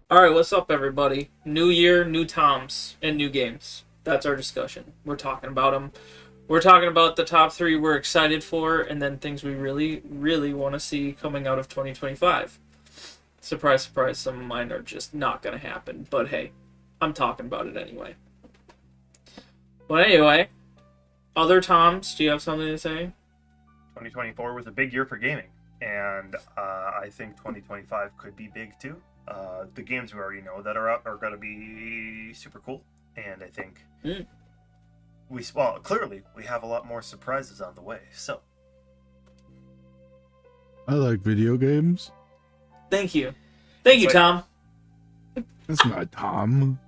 All right, what's up, everybody? New year, new Toms, and new games. That's our discussion. We're talking about them. We're talking about the top three we're excited for, and then things we really, really want to see coming out of 2025. Surprise, surprise, some of mine are just not going to happen. But hey, I'm talking about it anyway. But anyway, other Toms, do you have something to say? 2024 was a big year for gaming, and I think 2025 could be big too. The games we already know that are out are going to be super cool, and I think Mm, clearly we have a lot more surprises on the way. So I like video games. thank you. Thank it's you, like, Tom. That's not Tom.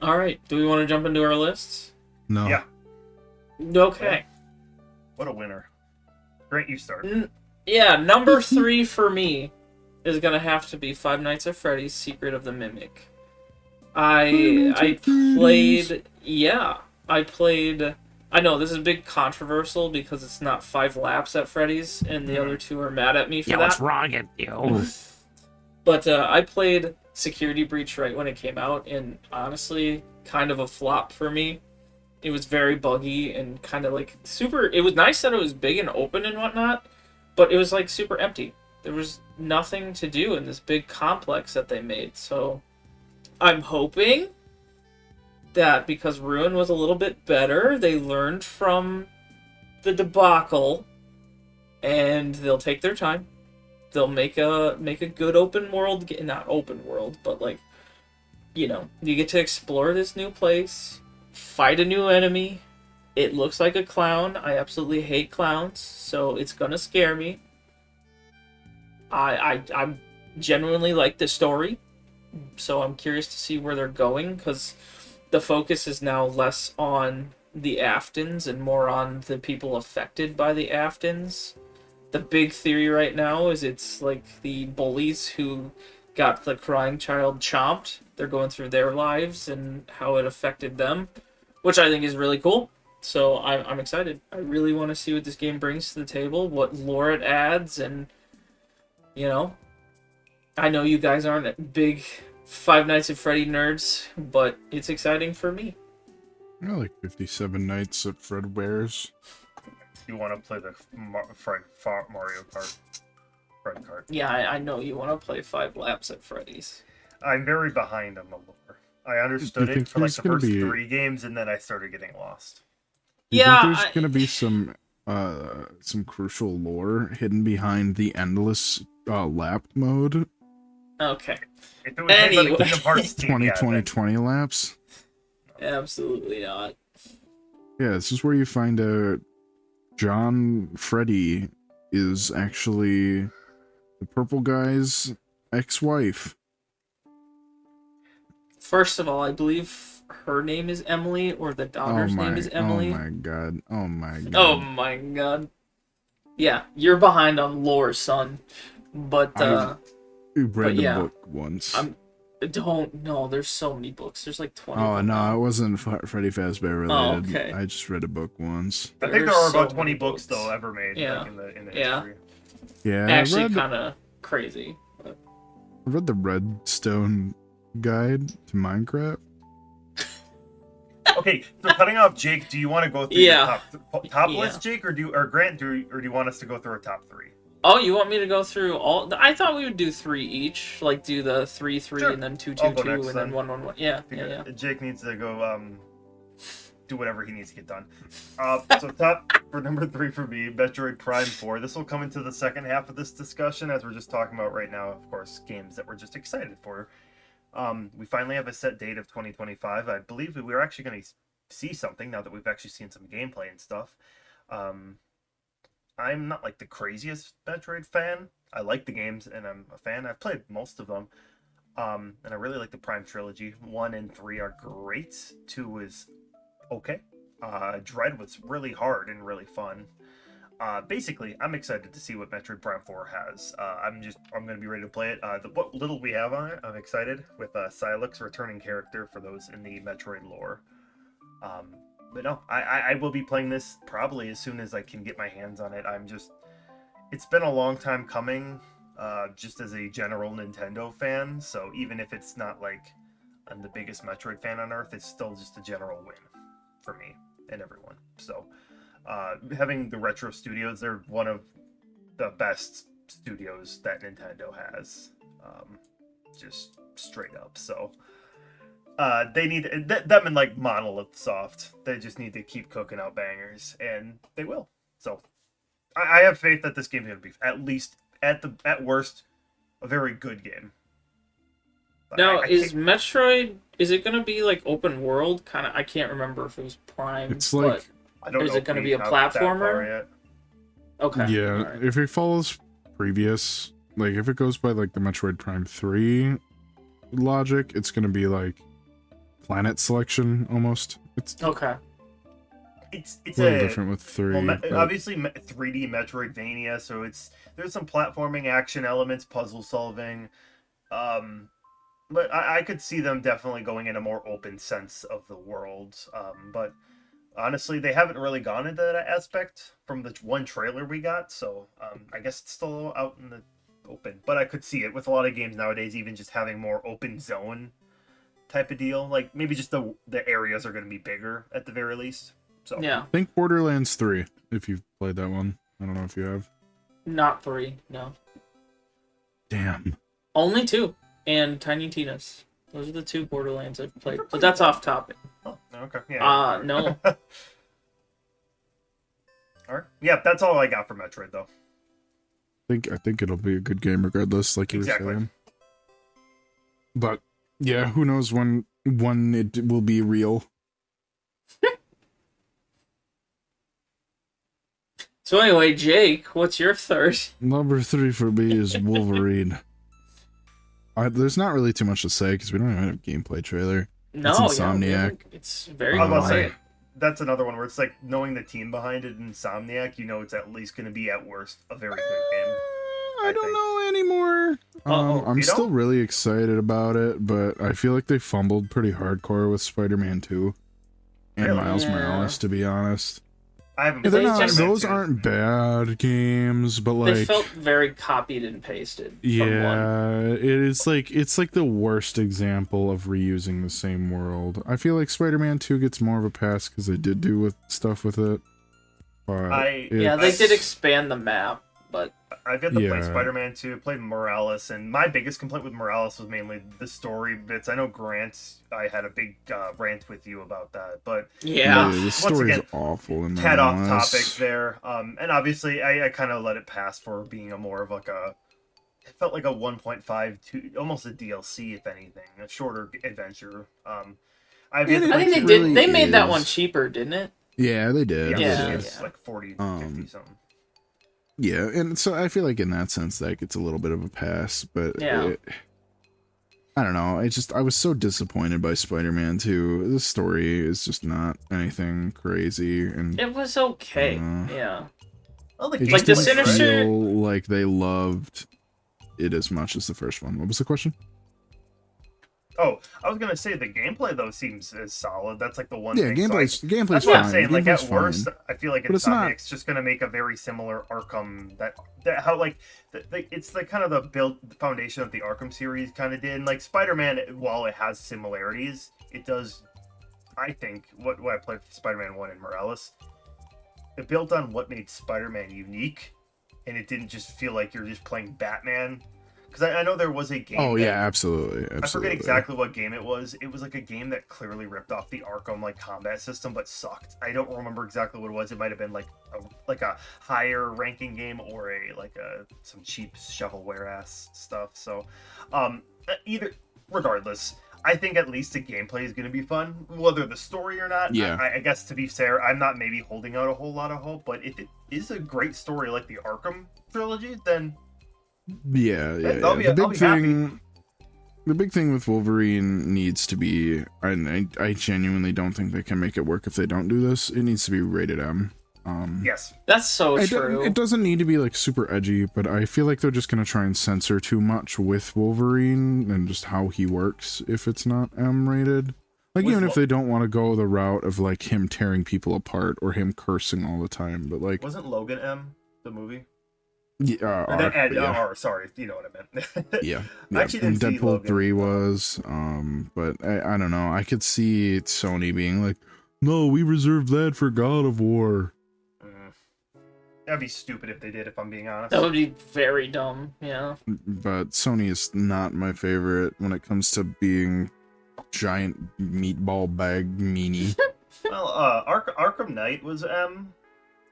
All right, do we want to jump into our lists? No. yeah, Okay. what a winner! Grant, you start. Yeah, number three for me is gonna have to be Five Nights at Freddy's: Secret of the Mimic. I played, yeah, I played. I know this is big controversial because it's not Five Laps at Freddy's, and the other two are mad at me for Yeah, what's that. wrong with you? But I played Security Breach right when it came out, and honestly, kind of a flop for me. It was very buggy and kind of like super. It was nice that it was big and open and whatnot, but it was like super empty. There was nothing to do in this big complex that they made. So I'm hoping that because Ruin was a little bit better, they learned from the debacle and they'll take their time. They'll make a good open world, not open world, but like, you get to explore this new place, fight a new enemy. It looks like a clown. I absolutely hate clowns, so it's gonna scare me. I genuinely like the story, so I'm curious to see where they're going because the focus is now less on the Aftons and more on the people affected by the Aftons. The big theory right now is it's like the bullies who got the crying child chomped. They're going through their lives and how it affected them, which I think is really cool. So I'm excited. I really want to see what this game brings to the table, what lore it adds, and you know, I know you guys aren't big Five Nights at Freddy nerds, but it's exciting for me. I like 57 Nights at Fredware's. You want to play the Mario Kart, Fred Kart? Yeah, I know you want to play Five Laps at Freddy's. I'm very behind on the lore. I Do understood you it think for like there's the gonna first be? Do three games, and then I started getting lost. you think there's Yeah, gonna be some crucial lore hidden behind the endless lap mode? okay. If it was made by the Anyway, Kingdom Hearts team, Twenty yeah, twenty then 20 laps. absolutely not. Yeah, this is where you find out John Freddy is actually the purple guy's ex-wife. First of all, I believe her name is Emily, or the daughter's name is Oh Emily. my god, oh my Oh god. my god. Yeah, you're behind on lore, son. But I but read the yeah, book once. I'm don't know. There's so many books. There's like 20 of Oh them no, it now. wasn't Freddy Fazbear Oh, related. okay. I just read a book once. I think There's there are so about 20 many books though books. ever made, Yeah, like in the yeah. history. Yeah, Actually, kind of crazy. But I read the Redstone guide to Minecraft. Okay, so cutting off Jake, do you want to go through Yeah, your top yeah. list, Jake, or Grant, or do you want us to go through our top three? Oh, you want me to go through all? I thought we would do three each, like do the three, three, Sure. and then two, I'll two, go two, next and then then. one, one, one. Yeah, yeah, yeah. Jake needs to go do whatever he needs to get done. So top for number three for me, Metroid Prime 4. This will come into the second half of this discussion as we're just talking about right now, of course, games that we're just excited for. We finally have a set date of 2025. I believe we're actually going to see something now that we've actually seen some gameplay and stuff. I'm not like the craziest Metroid fan. I like the games and I'm a fan. I've played most of them. And I really like the Prime trilogy. 1 and 3 are great. 2 is okay. Dread was really hard and really fun. Basically, I'm excited to see what Metroid Prime 4 has. I'm going to be ready to play it. What little we have on it, I'm excited with Silex returning character for those in the Metroid lore. But no, I will be playing this probably as soon as I can get my hands on it. It's been a long time coming. just as a general Nintendo fan. So even if it's not like I'm the biggest Metroid fan on earth, it's still just a general win for me and everyone. So having the Retro Studios, they're one of the best studios that Nintendo has, just straight up. So they need them and like Monolith Soft. They just need to keep cooking out bangers, and they will. So I have faith that this game's gonna be at least at worst a very good game. But Now, is Metroid, is it going to be like open world? Kind of, I can't remember if it was Prime. It's like, I don't is know it if going to we be a have that far platformer? yet. Okay. yeah, alright. if it follows previous, like if it goes by like the Metroid Prime 3 logic, it's gonna be like planet selection almost. It's Okay. It's a little different with 3. Well, but obviously 3D Metroidvania, so there's some platforming, action elements, puzzle solving, but I could see them definitely going in a more open sense of the world. But honestly, they haven't really gone into that aspect from the one trailer we got, so I guess it's still out in the open. But I could see it with a lot of games nowadays, even just having more open zone type of deal. Like maybe just the areas are going to be bigger at the very least. So Yeah. I think Borderlands 3, if you've played that one. I don't know if you have. Not 3, no. Damn. Only 2. And Tiny Tina's. Those are the 2 Borderlands I've played. But that's off topic. Oh, okay. Yeah. No. All right. Yeah, that's all I got for Metroid, though. I think it'll be a good game regardless, like you were saying. But yeah, who knows when it will be real. So anyway, Jake, what's your third? Number 3 for me is Wolverine. There's not really too much to say because we don't even have a gameplay trailer. No, It's Insomniac. Yeah, it's very I was about to quiet. say, that's another one where it's like knowing the team behind it, Insomniac, you know it's at least going to be at worst a very good game. I don't know anymore. I'm You still don't? really excited about it, but I feel like they fumbled pretty hardcore with Spider-Man 2 and Really? Miles Yeah. Morales, to be honest. I haven't Yeah, They they're not, just- those aren't bad games, but like They felt very copied and pasted. From one. yeah, it's like the worst example of reusing the same world. I feel like Spider-Man 2 gets more of a pass because they did do with stuff with it. But Yeah, they did expand the map, but I've yet to play Yeah. Spider-Man 2, played Morales, and my biggest complaint with Morales was mainly the story bits. I know Grant, I had a big rant with you about that, but yeah. the story is again, awful in head off Morales. topic there. And obviously I kind of let it pass for being a more of like it felt like a 1.5 to almost a DLC, if anything, a shorter adventure. I've yet to I play think they It did. really They made that is. one cheaper, didn't it? Yeah, they did. yeah, they did. it's like 40, 50 something. Yeah, and so I feel like in that sense that gets a little bit of a pass, but Yeah. I don't know. I was so disappointed by Spider-Man 2. The story is just not anything crazy, and It was okay. Uh, Yeah. Well, the it Like just the didn't Sinister- feel like they loved it as much as the first one. What was the question? Oh, I was gonna say the gameplay though seems as solid. That's like the one Yeah, thing. gameplay's That's fine. what I'm saying. Like Gameplay's at worst, fine. I feel like But it's not- Insomniac's just gonna make a very similar Arkham. That how like it's the kind of the foundation that the Arkham series kind of did. And like Spider-Man, while it has similarities, it does. I think what I played for Spider-Man 1 and Morales, it built on what made Spider-Man unique, and it didn't just feel like you're just playing Batman. Because I know there was a game. Oh that- yeah, absolutely. I forget exactly what game it was. It was like a game that clearly ripped off the Arkham like combat system, but sucked. I don't remember exactly what it was. It might have been like a higher ranking game or some cheap shovelware ass stuff. So, regardless, I think at least the gameplay is going to be fun, whether the story or not. Yeah. I guess to be fair, I'm not maybe holding out a whole lot of hope, but if it is a great story like the Arkham trilogy, then Yeah. I'll be happy. The big thing with Wolverine needs to be, and I genuinely don't think they can make it work if they don't do this. It needs to be rated M. yes. That's so true. It doesn't need to be like super edgy, but I feel like they're just gonna try and censor too much with Wolverine and just how he works if it's not M rated. Like Was even if Lo- they don't want to go the route of like him tearing people apart or him cursing all the time, but like Wasn't Logan M the movie? Yeah, Or, that, Arc, but yeah. or sorry, you know what I meant. Yeah, I yeah. actually And didn't see Deadpool Logan. 3 was, but I don't know. I could see Sony being like, no, we reserved that for God of War. Mm. That'd be stupid if they did, if I'm being honest. That would be very dumb. Yeah. But Sony is not my favorite when it comes to being giant meatball bag meanie. Well, Arkham Knight was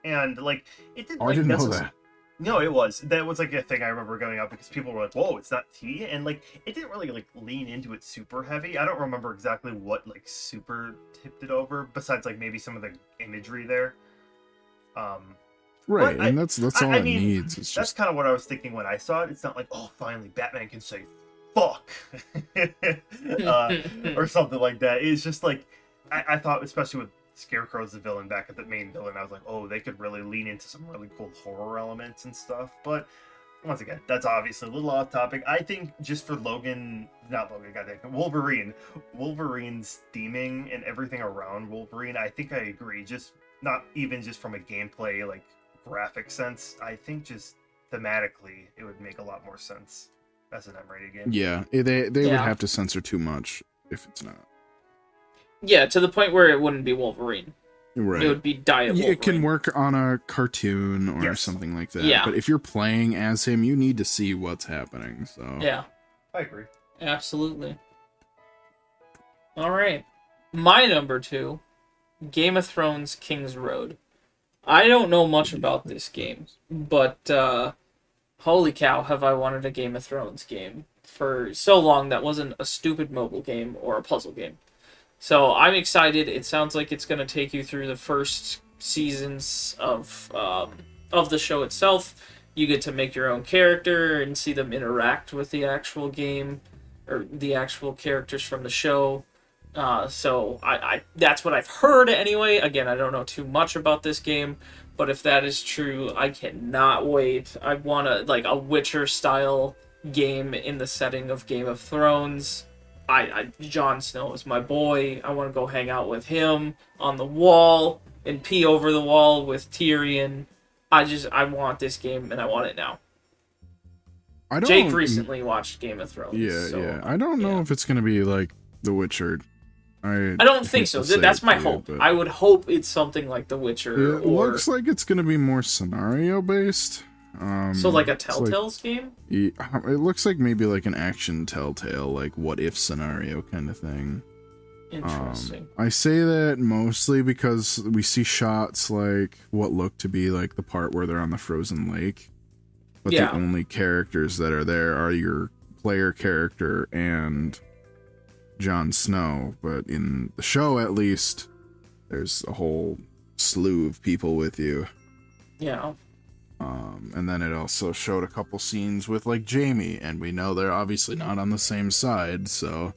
and like it didn't Oh, I like didn't know necessarily. that. No, it was. That was like a thing I remember going up because people were like, "Whoa, it's not T," and like it didn't really like lean into it super heavy. I don't remember exactly what like super tipped it over, besides like maybe some of the imagery there. Right, But and that's all I it mean, needs. It's that's just kind of what I was thinking when I saw it. It's not like, oh, finally, Batman can say "fuck" or something like that. It's just like I thought, especially with Scarecrow as the villain back at the main villain, I was like, oh, they could really lean into some really cool horror elements and stuff. But once again, that's obviously a little off topic. I think just for not Logan, goddamn, Wolverine's theming and everything around Wolverine, I think I agree. Just not even just from a gameplay like graphic sense. I think just thematically, it would make a lot more sense as an M-rated game. yeah. They would Yeah. have to censor too much if it's not. Yeah, to the point where it wouldn't be Wolverine. Right. It would be Diet Wolverine. It can work on a cartoon or Yes. something like that. Yeah. But if you're playing as him, you need to see what's happening. So Yeah, I agree. absolutely. All right. My number 2, Game of Thrones King's Road. I don't know much about this game, but holy cow, have I wanted a Game of Thrones game for so long that wasn't a stupid mobile game or a puzzle game. So I'm excited. It sounds like it's going to take you through the first seasons of the show itself. You get to make your own character and see them interact with the actual game or the actual characters from the show. So I that's what I've heard anyway. Again, I don't know too much about this game, but if that is true, I cannot wait. I want a Witcher style game in the setting of Game of Thrones. Jon Snow is my boy. I want to go hang out with him on the wall and pee over the wall with Tyrion. I want this game and I want it now. Jake recently watched Game of Thrones. Yeah. I don't know if it's gonna be like The Witcher. I don't think so. That's my hope. But I would hope it's something like The Witcher. it looks like it's gonna be more scenario based. So like a Telltale's game? It looks like maybe like an action Telltale, like what if scenario kind of thing. Interesting. I say that mostly because we see shots like what look to be like the part where they're on the frozen lake. But the only characters that are there are your player character and Jon Snow. But in the show, at least, there's a whole slew of people with you. Yeah. And then it also showed a couple scenes with like Jaime, and we know they're obviously not on the same side, so.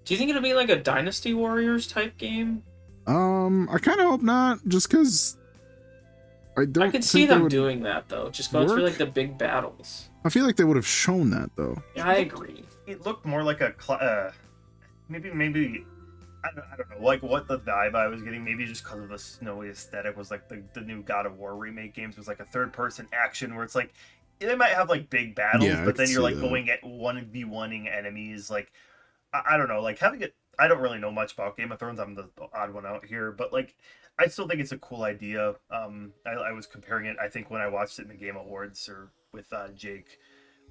Do you think it'll be like a Dynasty Warriors type game? I kind of hope not, just because I could see them doing that though, just going through like the big battles. I feel like they would have shown that though. Yeah, I agree. It looked more like a maybe I don't know, like what the vibe I was getting, maybe just because of the snowy aesthetic, was like the new God of War remake games was like a third-person action where it's like, they might have like big battles, but then you're like going at 1v1ing enemies, like, I don't know, like having it, I don't really know much about Game of Thrones, I'm the odd one out here, but like, I still think it's a cool idea. I was comparing it, I think when I watched it in the Game Awards or with Jake,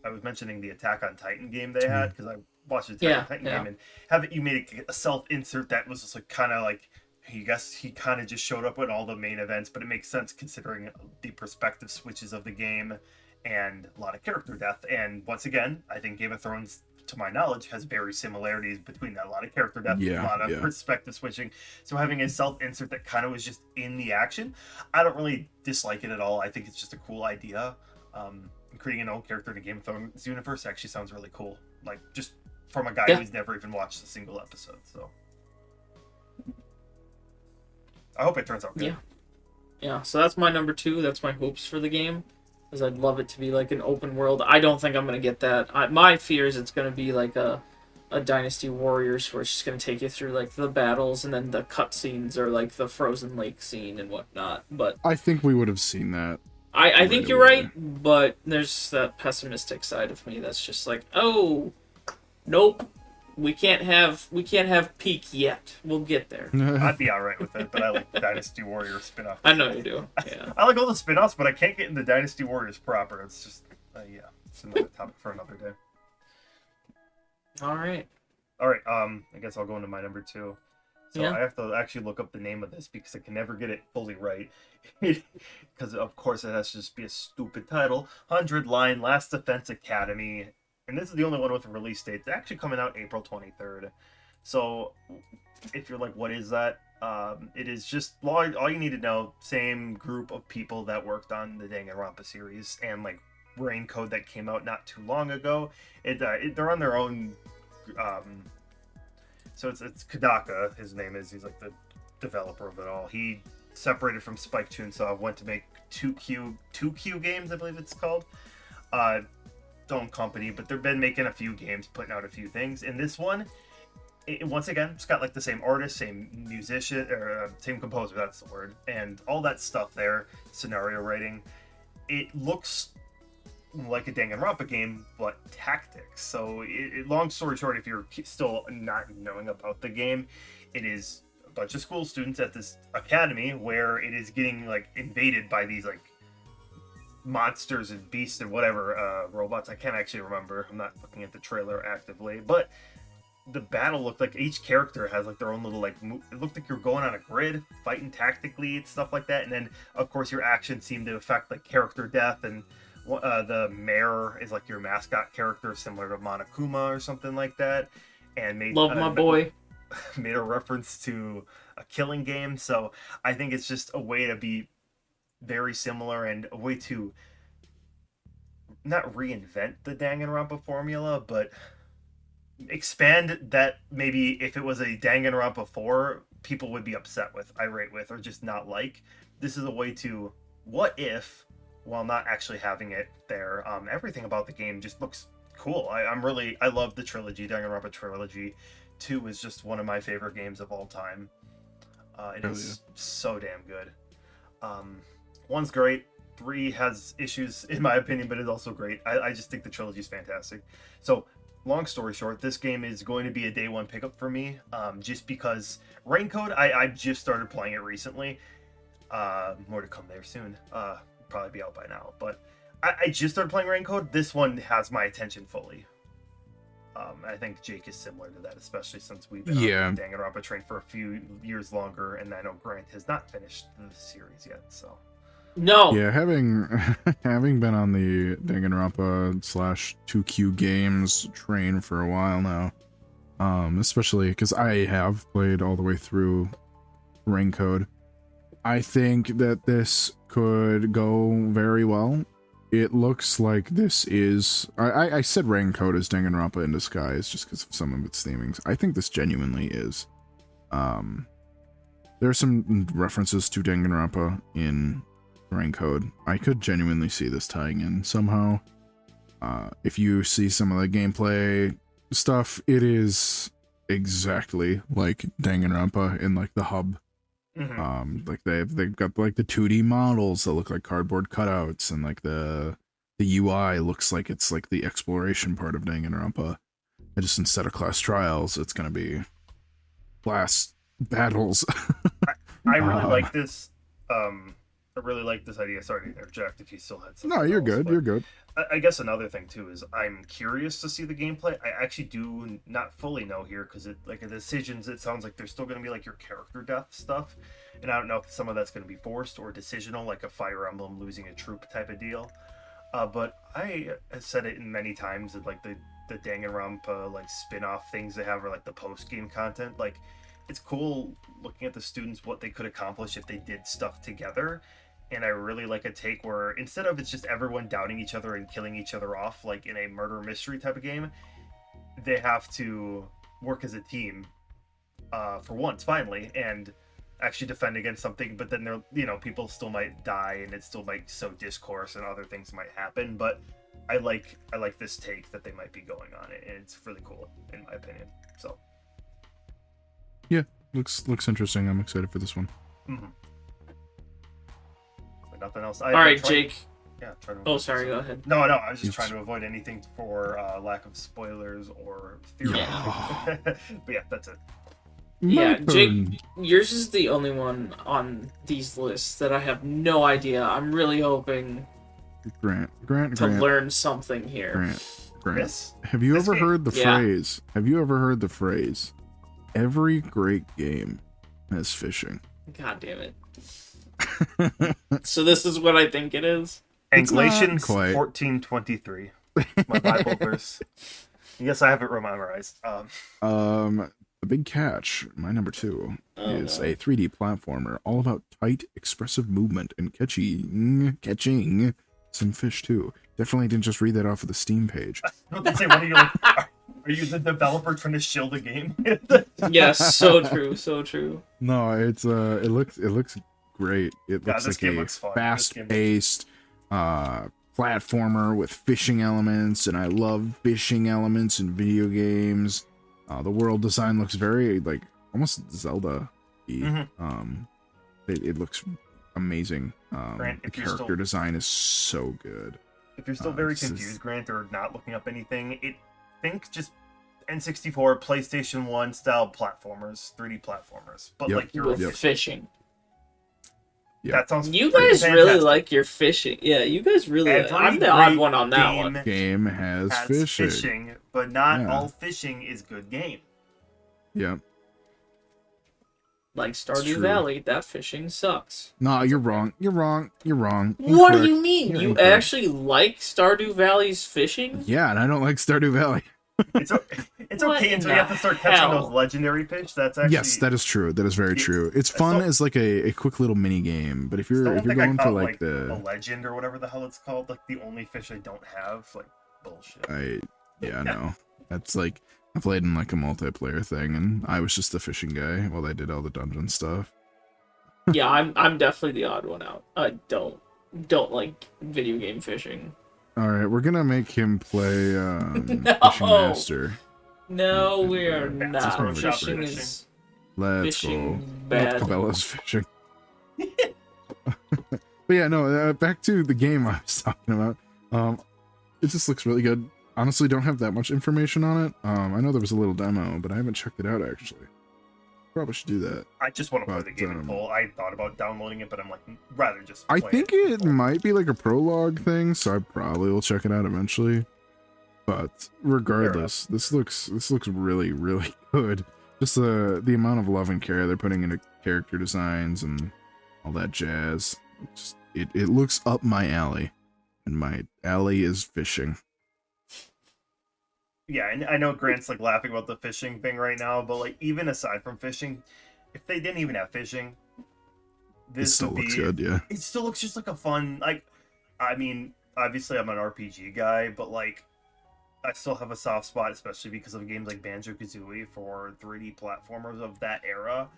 I was mentioning the Attack on Titan game they had, because I watched the Attack on Titan game, and have it, you made a self-insert that was just like kind of like, he kind of just showed up in all the main events, but it makes sense considering the perspective switches of the game and a lot of character death. And once again, I think Game of Thrones, to my knowledge, has very similarities between that. A lot of character death, a lot of perspective switching. So having a self-insert that kind of was just in the action, I don't really dislike it at all. I think it's just a cool idea. Creating an old character in a Game of Thrones universe actually sounds really cool. Like, just from a guy who's never even watched a single episode. So I hope it turns out good. Yeah, so that's my number 2. That's my hopes for the game, because I'd love it to be like an open world. I don't think I'm going to get that. My fear is it's going to be like a Dynasty Warriors, where it's just going to take you through like the battles and then the cutscenes or like the frozen lake scene and whatnot. But I think we would have seen that. I think you're away. right, but there's that pessimistic side of me that's just like, oh, nope, we can't have peak yet. We'll get there. I'd be all right with it, but I like Dynasty Warriors spin-off. I know you do. Yeah. I like all the spin-offs, but I can't get into Dynasty Warriors proper. It's just, yeah, it's another topic for another day. All right. All right, I guess I'll go into my number 2. So Yeah. I have to actually look up the name of this because I can never get it fully right. Because of course it has to just be a stupid title. 100-line Last Defense Academy, and this is the only one with a release date. It's actually coming out April 23rd. So if you're like, what is that? It is just all you need to know. Same group of people that worked on the Danganronpa series and like Rain Code that came out not too long ago. They're on their own. So it's Kadaka, his name is. He's like the developer of it all. He separated from Spike Chunsoft, went to make 2Q games, I believe it's called. Own company, but they've been making a few games, putting out a few things. And this one, once again, it's got like the same artist, same musician, or same composer, that's the word, and all that stuff there, scenario writing. It looks like a Danganronpa game, but tactics. So, long story short, if you're still not knowing about the game, it is a bunch of school students at this academy where it is getting like invaded by these like monsters and beasts and whatever robots. I can't actually remember. I'm not looking at the trailer actively, but the battle looked like each character has like their own little like it looked like you're going on a grid fighting tactically and stuff like that. And then of course your actions seem to affect like character death, and the mayor is like your mascot character, similar to Monokuma or something like that, and Love my boy. made a reference to a killing game. So I think it's just a way to be very similar and a way to not reinvent the Danganronpa formula, but expand that. Maybe if it was a Danganronpa 4, people would be upset with, irate with, or just not like. This is a way to what if, while not actually having it there. Everything about the game just looks cool. I love the trilogy, Danganronpa trilogy. 2 is just one of my favorite games of all time. It is so damn good. 1's great. 3 has issues in my opinion, but it's also great. I just think the trilogy is fantastic. So long story short, this game is going to be a day one pickup for me, just because Rain Code, I just started playing it recently. More to come there soon. Probably be out by now, but I just started playing Rain Code. This one has my attention fully. I think Jake is similar to that, especially since we've been on the Danganronpa train for a few years longer, and I know Grant has not finished the series yet, so. No. Yeah, having been on the Danganronpa / 2Q games train for a while now, especially because I have played all the way through Rain Code, I think that this could go very well. It looks like this is... I said Rain Code is Danganronpa in disguise just because of some of its themings. I think this genuinely is. There are some references to Danganronpa in Rain Code. I could genuinely see this tying in somehow. If you see some of the gameplay stuff, it is exactly like Danganronpa in like the hub. Mm-hmm. Like they've got like the 2D models that look like cardboard cutouts, and like the UI looks like it's like the exploration part of Danganronpa. And just instead of class trials, it's gonna be class battles. I really like this. I really like this idea. Sorry to interject if you still had something. No, you're else, good. You're good. I guess another thing too is I'm curious to see the gameplay. I actually do not fully know here because it like the decisions. It sounds like there's still going to be like your character death stuff, and I don't know if some of that's going to be forced or decisional, like a Fire Emblem losing a troop type of deal. But I have said it many times that like the Danganronpa like spin-off things they have, or like the post game content. Like it's cool looking at the students what they could accomplish if they did stuff together. And I really like a take where instead of it's just everyone doubting each other and killing each other off like in a murder mystery type of game, they have to work as a team for once finally and actually defend against something. But then people still might die and it still might sow discourse and other things might happen. But I like this take that they might be going on it, and it's really cool in my opinion. So yeah, looks interesting. I'm excited for this one. Mm-hmm. nothing else. All right, Jake. Yeah, try to Oh, avoid sorry. this. Go ahead. No, I was just trying to avoid anything for lack of spoilers or theory. Yeah. But yeah, that's it. Yeah, My Jake, turn. yours is the only one on these lists that I have no idea. I'm really hoping Grant. to learn something here. Grant. Yes. Have you This ever game. heard the Yeah. phrase? Have you ever heard the phrase? Every great game has fishing. God damn it. So this is what I think it is? It's not Galatians quite. 14:23. My Bible verse. Yes, I have it memorized. The big catch, my number 2, Oh, is no. a 3D platformer all about tight, expressive movement and catching some fish too. Definitely didn't just read that off of the Steam page. I was gonna say, what are you like? Are you the developer trying to shill the game? Yes, so true, so true. No, it's it looks great. It Yeah, looks this like game a looks fun. fast-paced platformer with fishing elements, and I love fishing elements in video games. The world design looks very like almost Zelda-y. Mhm. It looks amazing. Grant, The if you're character still- design is so good. If you're still very this is- confused, Grant, or not looking up anything, think just N64, PlayStation 1 style platformers, 3D platformers. But Yep. like you're With fishing. Yep. that sounds You freaking guys really fantastic. like your fishing. Yeah, you guys really. Every I'm the odd great one on that one. Game has fishing. but not Yeah. all fishing is good game. Yep. Like Stardew true. Valley, that fishing sucks. No, you're wrong. You're wrong. What do Incorrect. you mean? You're You incorrect. actually like Stardew Valley's fishing? Yeah, and I don't like Stardew Valley. It's What okay in until you have the to start catching hell? those legendary fish. That's actually Yes, that is true. That is very true. It's I fun still- as like a quick little mini game, but if Still you're don't think I going for caught, like a the legend or whatever the hell it's called, like the only fish I don't have, like bullshit. no, that's like I played in like a multiplayer thing, and I was just the fishing guy while I did all the dungeon stuff. Yeah, I'm definitely the odd one out. I don't like video game fishing. All right, we're gonna make him play No. Fishing Master. No, we are That's not. probably Fishing great. is Let's fishing go. bad. Cabela's fishing. But yeah, no. Back to the game I was talking about. It just looks really good. Honestly, don't have that much information on it. I know there was a little demo, but I haven't checked it out actually. Probably should do that. I just want to play But, the game in full. I thought about downloading it, but I'm like, rather just. I play think in it full. might be like a prologue thing, so I probably will check it out eventually. But regardless, this looks really, really good. Just the amount of love and care they're putting into character designs and all that jazz. It looks up my alley, and my alley is fishing. Yeah, and I know Grant's like laughing about the fishing thing right now, but like even aside from fishing, if they didn't even have fishing, It this still would be. looks good, yeah. It still looks just like a fun like. I mean, obviously I'm an RPG guy, but like, I still have a soft spot, especially because of games like Banjo-Kazooie for 3D platformers of that era,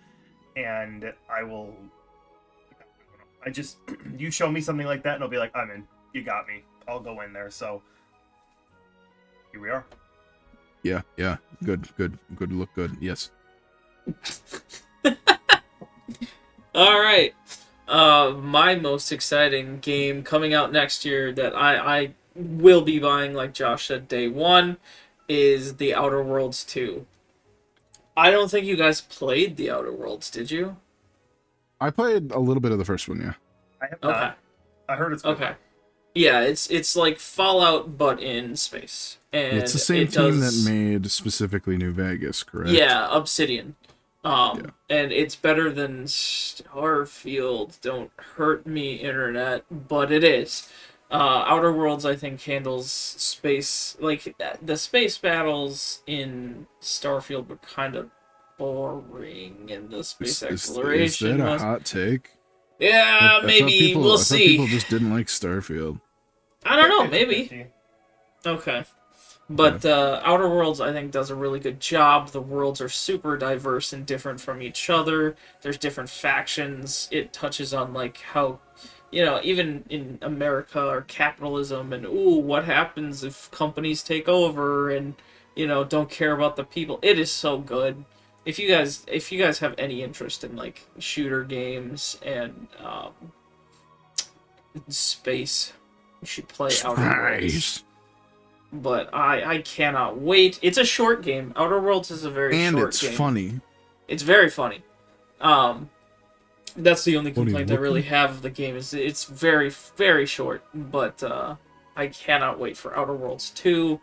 and I will. I just you show me something like that, and I'll be like, I'm in. You got me. I'll go in there. So here we are. Yeah. Good. Look good. Yes. All right. My most exciting game coming out next year that I will be buying, like Josh said, day one, is The Outer Worlds 2. I don't think you guys played The Outer Worlds, did you? I played a little bit of the first one, yeah. I have Okay. not. I heard it's good. Okay. Yeah, it's like Fallout but in space. And It's the same it team does- that made specifically New Vegas, correct? Yeah, Obsidian. And it's better than Starfield. Don't hurt me, internet, but it is. Outer Worlds, I think, handles space like the space battles in Starfield were kind of boring, and the space Is exploration that a was. hot take? Yeah, I thought maybe I we'll thought see. people just didn't like Starfield. I don't know, maybe. 50-50. Okay. But Outer Worlds, I think, does a really good job. The worlds are super diverse and different from each other. There's different factions. It touches on, like, how, even in America or capitalism and, what happens if companies take over and, don't care about the people. It is so good. If you guys have any interest in, like, shooter games and Space. You should play Outer Worlds. Nice. But I cannot wait. It's a short game. Outer Worlds is a very And short it's game. funny. It's very funny. That's the only Funny complaint I really looking. have of the game is it's very, very short. But I cannot wait for Outer Worlds 2.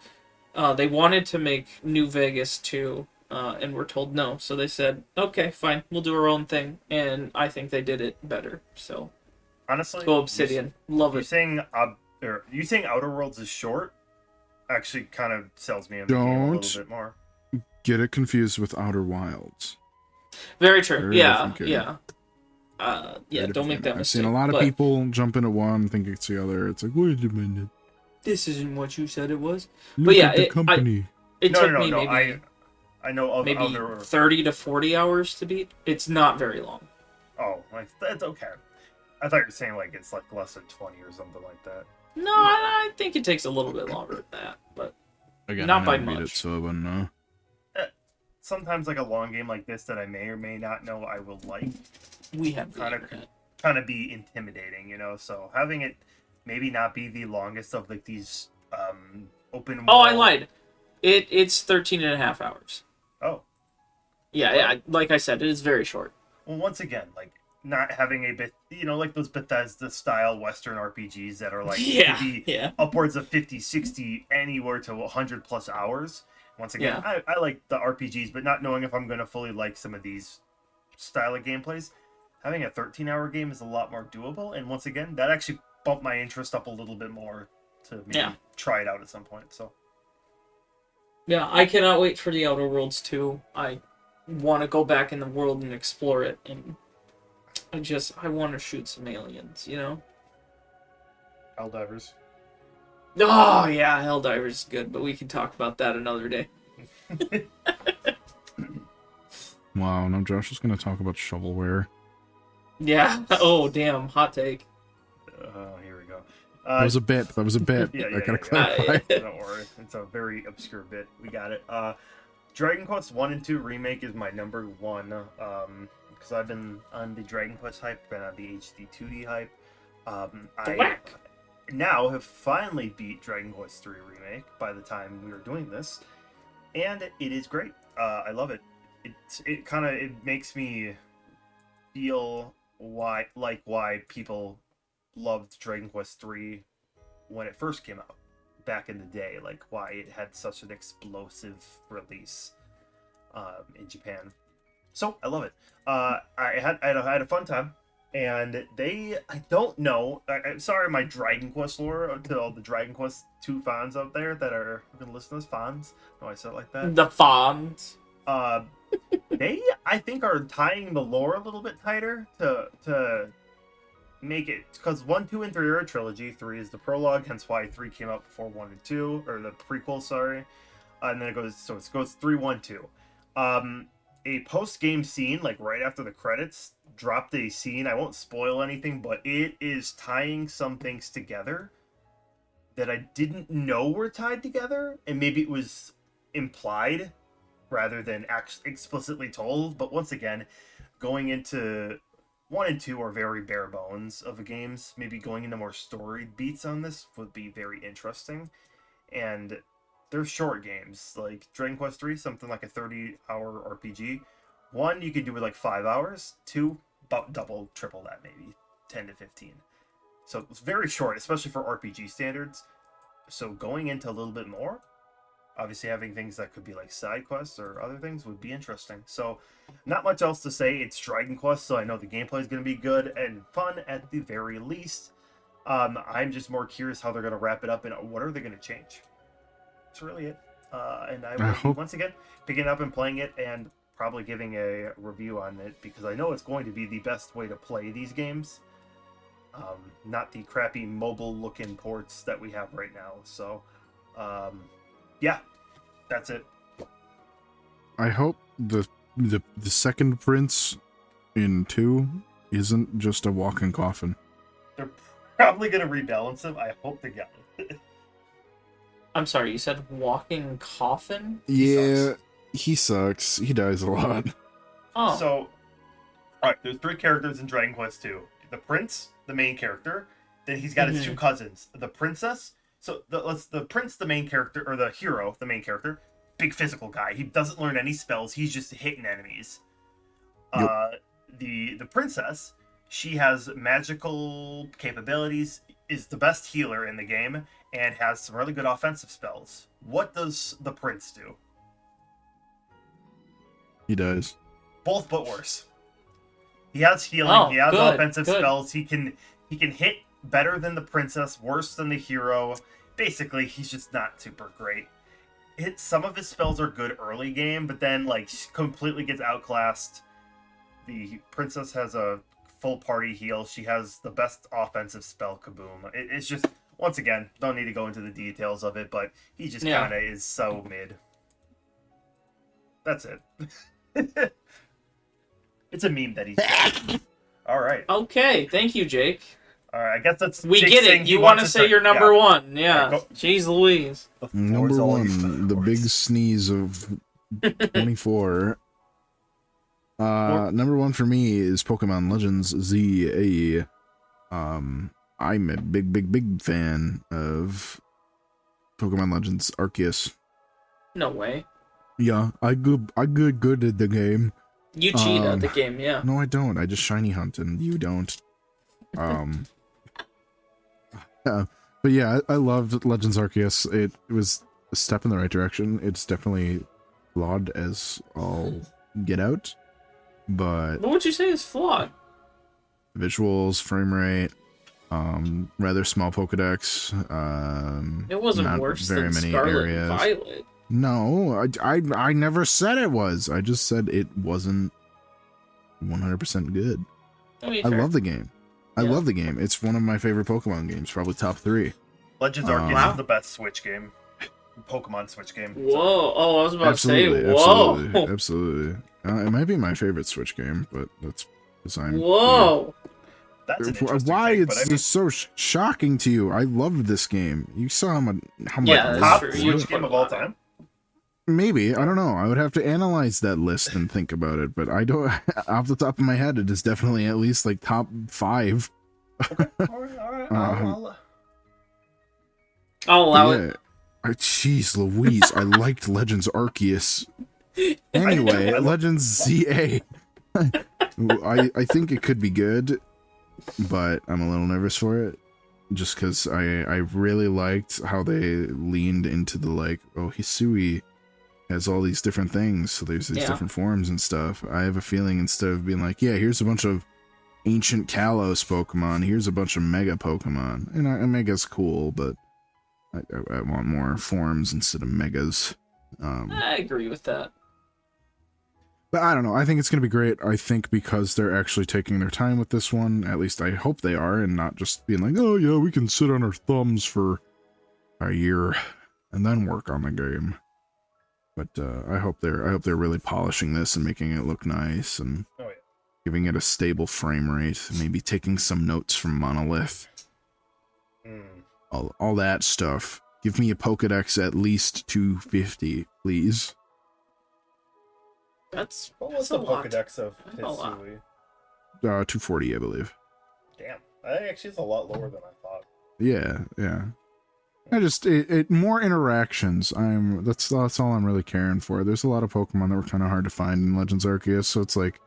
They wanted to make New Vegas 2, and were told no. So they said, okay, fine, we'll do our own thing. And I think they did it better. So Honestly, go Obsidian. Love you it. saying you saying Outer Worlds is short actually kind of sells me on the game a Don't. little bit more. Get it confused with Outer Wilds. Very true. Very Yeah, different game. yeah. Yeah, Very don't make different that game. I've mistake. seen a lot of but people jump into one, think it's the other. It's like, wait a minute. This isn't what you said it was. Look yeah, at the company. It No, took no, no, me no. maybe I know of maybe Outer. 30 to 40 hours to beat. It's not very long. Oh, like that's okay. I thought you were saying like it's like less than 20 or something like that. No, I think it takes a little bit longer than that, but Again, not I by never beat much. it, so I wouldn't know. Sometimes like a long game like this that I may or may not know I will like we have the Kinda internet. kind of be intimidating, you know. So having it maybe not be the longest of like these open. Oh, I world- lied. It's 13 and a half hours. Oh, Yeah, like I said, it is very short. well, once again, like not having a bit, you know, like those Bethesda style Western RPGs that are like Yeah, could be yeah. upwards of 50, 60, anywhere to 100 plus hours. Once again, I like the RPGs, but not knowing if I'm going to fully like some of these style of gameplays. Having a 13-hour game is a lot more doable, and once again, that actually bumped my interest up a little bit more to maybe try it out at some point. So Yeah, I cannot wait for the Outer Worlds 2. I want to go back in the world and explore it, and I want to shoot some aliens, you know? Helldivers. Oh, yeah, Helldivers is good, but we can talk about that another day. Wow, now Josh is going to talk about shovelware. Yeah. Oh, damn. Hot take. Here we go. That was a bit. That was a bit. Yeah, I gotta yeah. clarify. Don't worry, it's a very obscure bit. We got it. Dragon Quest 1 and 2 remake is my number one. Because I've been on the Dragon Quest hype, been on the HD 2D hype. I now have finally beat Dragon Quest 3 remake by the time we were doing this, and it is great. I love it. It makes me feel why people loved Dragon Quest 3 when it first came out back in the day, like why it had such an explosive release in Japan. So I love it. I had a fun time, and I don't know. I'm sorry, my Dragon Quest lore to all the Dragon Quest 2 fans out there that are gonna listen to us fans. No, I said it like that. The Fonz. They I think are tying the lore a little bit tighter to make it, because 1, 2, and 3 are a trilogy. 3 is the prologue, hence why 3 came out before 1 and 2, or the prequel, sorry. And then it goes 3, 1, 2. A post-game scene, like right after the credits, dropped a scene. I won't spoil anything, but it is tying some things together that I didn't know were tied together, and maybe it was implied rather than explicitly told. But once again, going into 1 and 2 are very bare bones of the games. Maybe going into more storied beats on this would be very interesting. And they're short games. Like Dragon Quest 3, something like a 30-hour RPG. 1, you could do it like 5 hours. 2, about double, triple that maybe. 10 to 15. So it's very short, especially for RPG standards. So going into a little bit more, obviously having things that could be like side quests or other things would be interesting. So not much else to say. It's Dragon Quest, so I know the gameplay is going to be good and fun at the very least. I'm just more curious how they're going to wrap it up and what are they going to change. That's really it. And I will be, once again, picking it up and playing it and probably giving a review on it, because I know it's going to be the best way to play these games. Not the crappy mobile looking ports that we have right now. So yeah, that's it. I hope the second prince in 2 isn't just a walking coffin. They're probably going to rebalance him. I hope they got it. I'm sorry, you said walking coffin? Yeah, he sucks. He dies a lot. Oh. So, alright, there's 3 characters in Dragon Quest 2. The prince, the main character. Then he's got his two cousins, the princess. So the prince, the main character, or the hero, the main character, big physical guy. He doesn't learn any spells. He's just hitting enemies. Yep. The princess, she has magical capabilities, is the best healer in the game, and has some really good offensive spells. What does the prince do? He does. Both but worse. He has healing. He has offensive spells. He can hit better than the princess, worse than the hero. Basically, he's just not super great. Some of his spells are good early game, but then like completely gets outclassed. The princess has a full party heal. She has the best offensive spell, Kaboom. It's just, once again, don't need to go into the details of it, but he just kind of is so mid. That's it. It's a meme that he's all right. Okay, thank you, Jake. All right, I guess that's... We get it. You want to say your number one. Yeah. Right, jeez Louise. Number one, the big sneeze of 24. Number one for me is Pokemon Legends ZA. I'm a big fan of Pokemon Legends Arceus. No way. Yeah, I good at the game. You cheat at the game, yeah. No, I don't. I just shiny hunt, and you don't. But yeah, I loved Legends Arceus. It was a step in the right direction. It's definitely flawed as all get out, but what would you say is flawed? Visuals, frame rate, rather small Pokedex. It wasn't worse than Scarlet and Violet. No, I never said it was. I just said it wasn't 100% good. I love the game. I love the game. It's one of my favorite Pokemon games, probably top 3. Legends Arceus is the best Switch game. Pokemon Switch game. Whoa. Oh, I was about to say, whoa. Absolutely. It might be my favorite Switch game, but that's because I'm... Whoa. That's an interesting Why thing, it's just so shocking to you? I loved this game. You saw how much... top Switch game of all time? Maybe. I don't know. I would have to analyze that list and think about it, but I don't... Off the top of my head, it is definitely at least like top 5. Okay. All right. I'll allow it. Jeez Louise, I liked Legends Arceus. Anyway, Legends ZA. I think it could be good, but I'm a little nervous for it. Just because I really liked how they leaned into the Hisui has all these different things, so there's these different forms and stuff. I have a feeling instead of being like, yeah, here's a bunch of ancient Kalos Pokemon, here's a bunch of Mega Pokemon. And Mega's cool, but I want more forms instead of Megas. I agree with that. But I don't know. I think it's going to be great. I think because they're actually taking their time with this one, at least I hope they are, and not just being like, oh yeah, we can sit on our thumbs for a year and then work on the game. But I hope they're really polishing this and making it look nice and giving it a stable frame rate. Maybe taking some notes from Monolith. All that stuff. Give me a Pokedex at least 250, please. What was the Pokedex of Hisui? 240, I believe. Damn, that actually is a lot lower than I thought. Yeah. I just it more interactions. That's all I'm really caring for. There's a lot of Pokemon that were kind of hard to find in Legends Arceus, so it's like,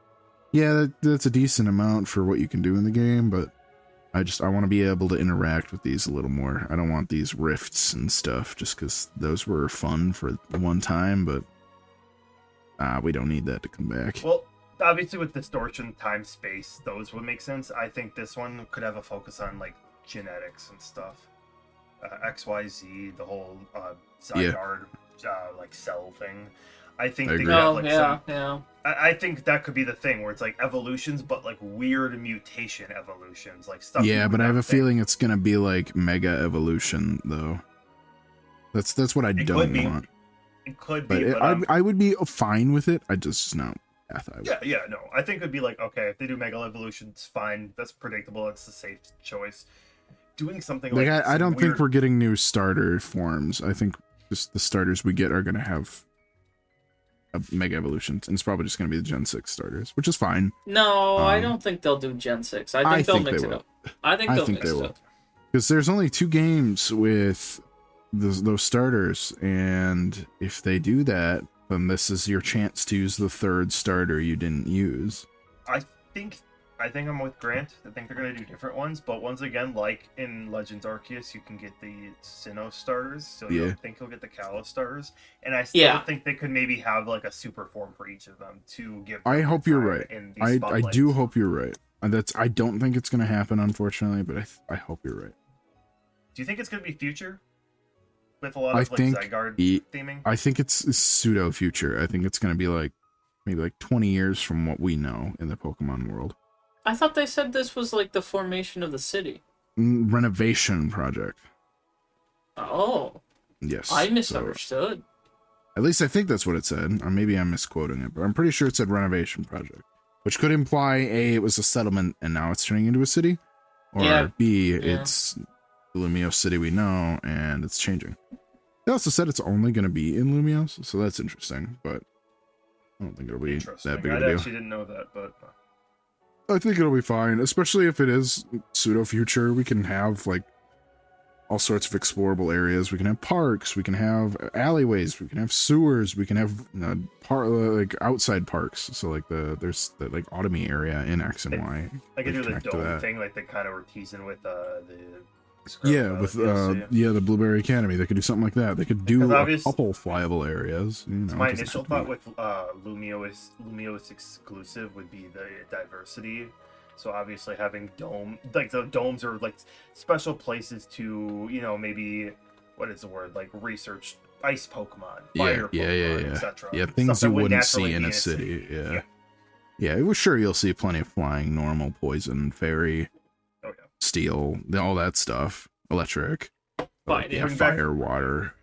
yeah, that's a decent amount for what you can do in the game, but I want to be able to interact with these a little more. I don't want these rifts and stuff, just because those were fun for one time, but we don't need that to come back. Well, obviously with distortion, time, space, those would make sense. I think this one could have a focus on like genetics and stuff. XYZ, the whole Zygarde like cell thing. I think they could have like I think that could be the thing where it's like evolutions, but like weird mutation evolutions, like stuff. Yeah, but I have a feeling it's gonna be like mega evolution though. That's what I don't want. It could be, but I would be fine with it. I just no path. Yeah, no. I think it would be like, okay, if they do mega evolution, it's fine. That's predictable. It's the safe choice. Doing something like I don't think we're getting new starter forms. I think just the starters we get are gonna have a mega evolution, and it's probably just gonna be the Gen 6 starters, which is fine. No, I don't think they'll do Gen 6. I think they'll mix it up. I think they'll mix it up. Because there's only 2 games with those starters, and if they do that, then this is your chance to use the 3rd starter you didn't use. I think I'm with Grant. I think they're gonna do different ones, but once again, like in Legends Arceus, you can get the Sinnoh starters, so you don't think you'll get the Kalos starters. And I still think they could maybe have like a super form for each of them to give. I hope you're right. I do hope you're right. I don't think it's gonna happen, unfortunately, but I hope you're right. Do you think it's gonna be future? With a lot of Zygarde theming? I think it's pseudo future. I think it's gonna be like maybe like 20 years from what we know in the Pokemon world. I thought they said this was like the formation of the city. Renovation project. Oh. Yes. I misunderstood. So, at least I think that's what it said. Or maybe I'm misquoting it, but I'm pretty sure it said renovation project. Which could imply A, it was a settlement and now it's turning into a city. Or B, it's Lumiose City we know and it's changing. They also said it's only going to be in Lumiose, so that's interesting, but I don't think it'll be that big of a deal. I actually didn't know that, but I think it'll be fine, especially if it is pseudo-future. We can have, like, all sorts of explorable areas. We can have parks, we can have alleyways, we can have sewers, we can have like outside parks. So, like, there's the, like, Automy area in X and Y. I could do the dome thing, like they kind of were teasing with the the Blueberry Academy. They could do something like that. They could do a couple flyable areas. You know, my initial thought with Lumiose exclusive would be the diversity. So obviously having the domes are like special places to, you know, maybe what is the word, like research ice Pokemon, fire Pokemon, etc. Yeah, things you wouldn't see in a city. Yeah. It was sure you'll see plenty of flying, normal, poison, fairy. Steel, all that stuff, electric, fire, water.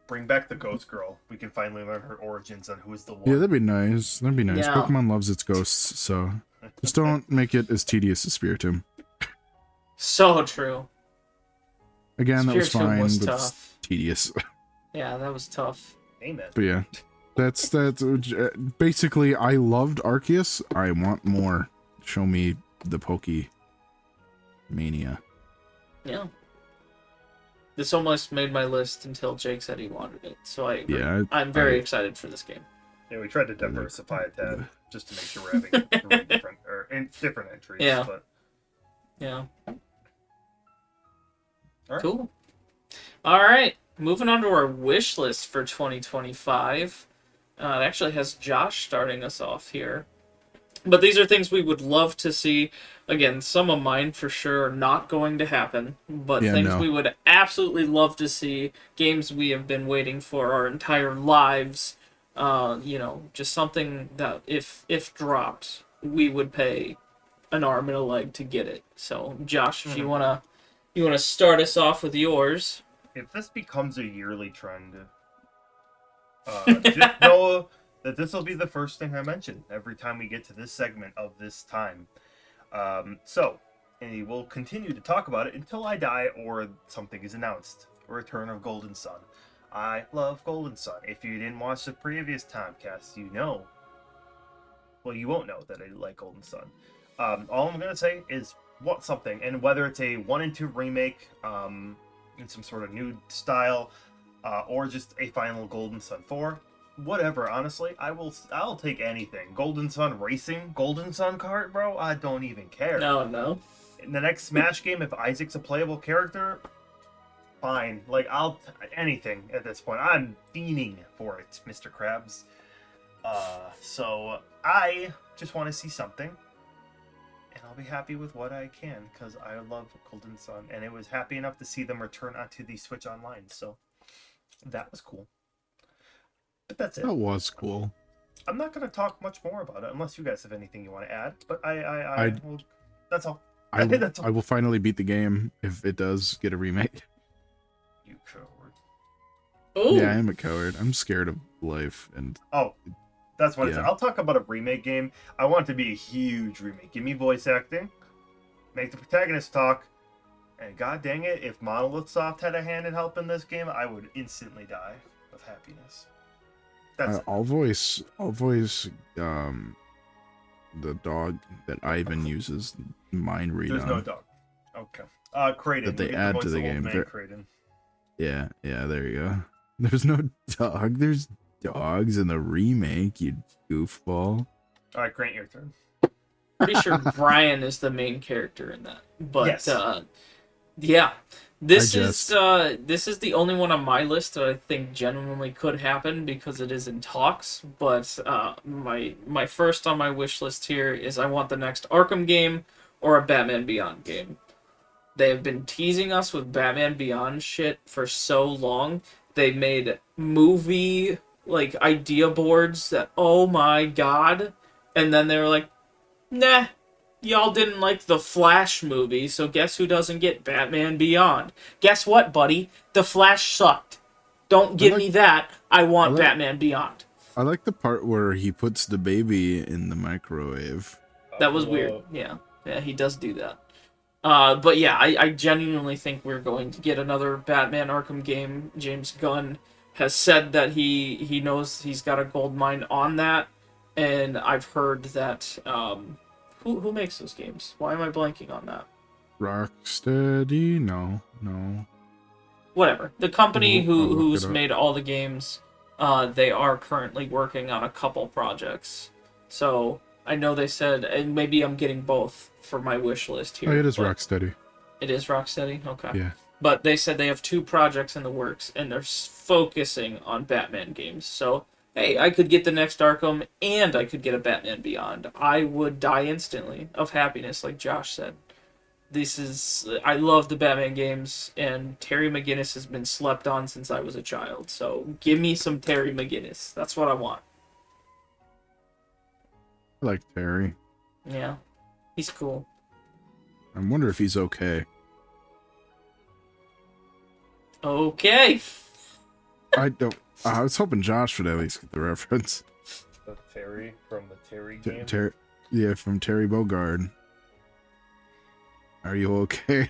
Bring back the ghost girl. We can finally learn her origins on who is the one. Yeah, that'd be nice. Yeah. Pokemon loves its ghosts, so just don't make it as tedious as Spiritomb. So true. Again, that was fine, but it's tedious. Yeah, that was tough. Amen. But yeah, that's basically. I loved Arceus. I want more. Show me the Mania. Yeah. This almost made my list until Jake said he wanted it. So I'm very excited for this game. Yeah, we tried to diversify it just to make sure we're having different entries. Yeah. But... Yeah. All right. Cool. All right. Moving on to our wish list for 2025. It actually has Josh starting us off here. But these are things we would love to see. Again, some of mine for sure are not going to happen, but we would absolutely love to see. Games we have been waiting for our entire lives. Just something that if dropped, we would pay an arm and a leg to get it. So, Josh, if you wanna start us off with yours. If this becomes a yearly trend, just know that this will be the first thing I mention every time we get to this segment of this time. And we'll continue to talk about it until I die or something is announced. Return of Golden Sun. I love Golden Sun. If you didn't watch the previous Timecast, you know. Well, you won't know that I like Golden Sun. All I'm going to say is want something, and whether it's a 1 and 2 remake in some sort of new style, or just a final Golden Sun 4, whatever, honestly, I'll take anything. Golden Sun Racing, Golden Sun Kart, bro, I don't even care. No. In the next Smash game, if Isaac's a playable character, fine. Like, anything at this point. I'm fiending for it, Mr. Krabs. So I just want to see something, and I'll be happy with what I can, because I love Golden Sun, and it was happy enough to see them return onto the Switch Online, so that was cool. But that's it. That was cool. I'm not going to talk much more about it unless you guys have anything you want to add. But that's all. I will finally beat the game if it does get a remake. You coward. Ooh. Yeah, I am a coward. I'm scared of life and. Oh, that's what it's. I'll talk about a remake game. I want it to be a huge remake. Give me voice acting. Make the protagonist talk. And god dang it, if Monolith Soft had a hand in helping this game, I would instantly die of happiness. I'll voice the dog that Ivan uses, mind read There's on. no dog. Okay. Kraden. that they You get add voice to the of old game. man Kraden. Yeah, there you go. There's no dog. There's dogs in the remake, you goofball. All right, Grant, your turn. Pretty sure Brian is the main character in that. But Yes. yeah, I just this is the only one on my list that I think genuinely could happen because it is in talks. But my first on my wish list here is I want the next Arkham game or a Batman Beyond game. They have been teasing us with Batman Beyond shit for so long. They made movie like idea boards that, oh my god, and then they were like, nah, y'all didn't like the Flash movie, so guess who doesn't get Batman Beyond? Guess what, buddy? The Flash sucked. Don't give me that. I want Batman Beyond. I like the part where he puts the baby in the microwave. That was weird. Yeah, he does do that. But yeah, I genuinely think we're going to get another Batman Arkham game. James Gunn has said that he knows he's got a gold mine on that, and I've heard that who makes those games? Why am I blanking on that? Rocksteady? No. Whatever. The company I'll look who's it up. made all the games, they are currently working on a couple projects. So I know they said, and maybe I'm getting both for my wish list here. Oh, it is but Rocksteady. It is Rocksteady? Okay. Yeah. But they said they have 2 projects in the works, and they're focusing on Batman games. So, hey, I could get the next Arkham, and I could get a Batman Beyond. I would die instantly of happiness, like Josh said. I love the Batman games, and Terry McGinnis has been slept on since I was a child. So, give me some Terry McGinnis. That's what I want. I like Terry. Yeah. He's cool. I wonder if he's okay. Okay. I was hoping Josh would at least get the reference. The Terry from the Terry game. From Terry Bogard. Are you okay?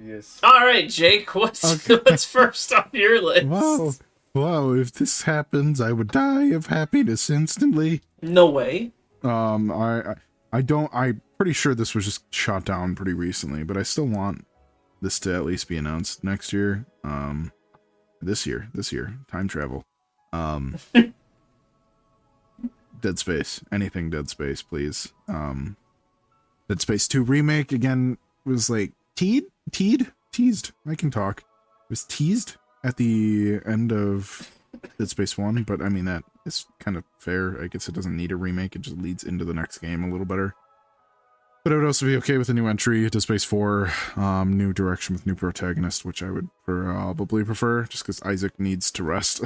Yes. All right, Jake. What's first on your list? Wow! If this happens, I would die of happiness instantly. No way. I don't. I'm pretty sure this was just shot down pretty recently, but I still want this to at least be announced next year. This year. Time travel. Dead Space. Anything Dead Space, please. Dead Space 2 remake again was like teased. I can talk. It was teased at the end of Dead Space 1, but I mean that is kind of fair. I guess it doesn't need a remake. It just leads into the next game a little better. But I would also be okay with a new entry, Dead Space 4, new direction with new protagonist, which I would probably prefer, just because Isaac needs to rest.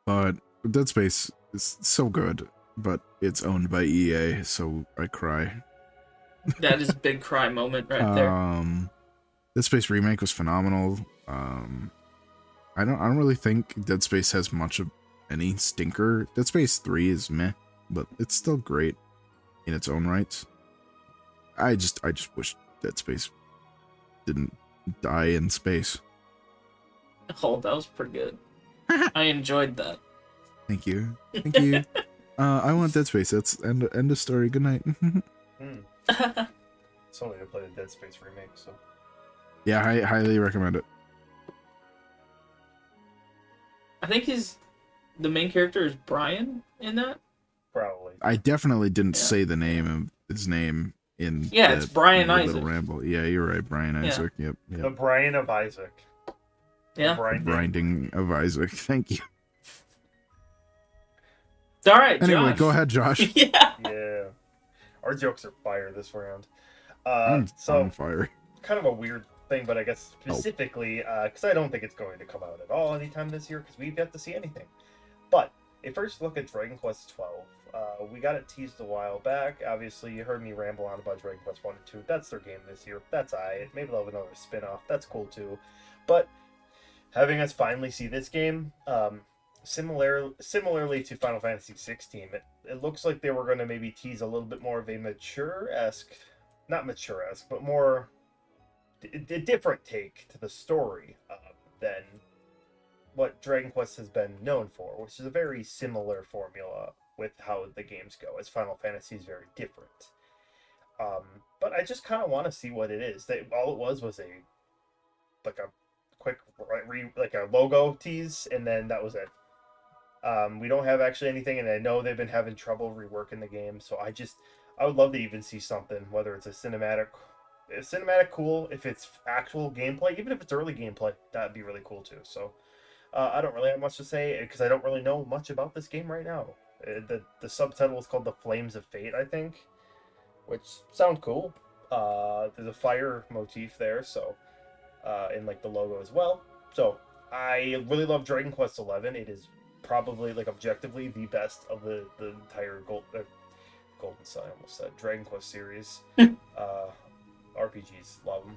But Dead Space is so good, but it's owned by EA, so I cry. That is a big cry moment right there. Dead Space remake was phenomenal. I don't really think Dead Space has much of any stinker. Dead Space 3 is meh, but it's still great in its own rights. I just wish Dead Space didn't die in space. Oh, that was pretty good. I enjoyed that. Thank you. I want Dead Space. That's end of story. Good night. Somebody to play the Dead Space remake, so. Yeah, I highly recommend it. I think the main character is Brian in that. Probably. I definitely didn't say the name of his name in. Yeah, it's Brian Isaac. Ramble. Yeah, you're right, Brian Isaac. Yep. The Brian of Isaac. Yeah. Grinding of Isaac. Thank you. All right, anyway, Josh. go ahead, Josh. Yeah. Our jokes are fire this round. I'm on fire. Kind of a weird thing, but I guess specifically, because I don't think it's going to come out at all anytime this year, because we've yet to see anything. But a first look at Dragon Quest XII. We got it teased a while back. Obviously, you heard me ramble on about Dragon Quest 1 and 2. That's their game this year. That's alright. Maybe they'll have another spin-off. That's cool too. But having us finally see this game, similarly to Final Fantasy 16, it looks like they were going to maybe tease a little bit more of a not mature-esque, but more a different take to the story than what Dragon Quest has been known for, which is a very similar formula with how the games go, as Final Fantasy is very different. But I just kind of want to see what it is. All it was a like a quick like a logo tease, and then that was it. We don't have actually anything, and I know they've been having trouble reworking the game. So I would love to even see something, whether it's a cinematic cool. If it's actual gameplay, even if it's early gameplay, that'd be really cool too. So I don't really have much to say because I don't really know much about this game right now. The subtitle is called The Flames of Fate, I think, which sound cool. There's a fire motif there, so in like the logo as well. So I really love Dragon Quest XI. It is probably like objectively the best of the entire Golden Sun. I almost said Dragon Quest series. RPGs, love them.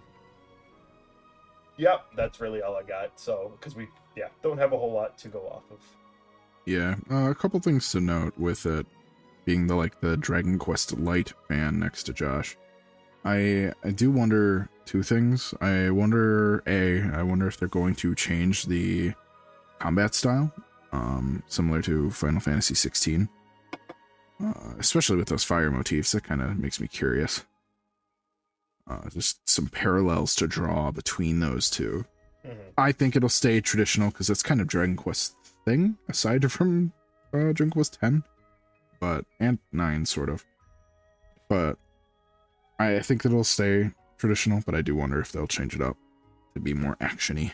Yep, that's really all I got. So because we don't have a whole lot to go off of. Yeah, a couple things to note with it being the Dragon Quest Lite fan next to Josh. I do wonder two things. I wonder if they're going to change the combat style, similar to Final Fantasy 16. Especially with those fire motifs, that kind of makes me curious. Just some parallels to draw between those two. Mm-hmm. I think it'll stay traditional because that's kind of Dragon Quest thing, aside from Dragon Quest 10, and 9 sort of. But I think it'll stay traditional, but I do wonder if they'll change it up to be more actiony.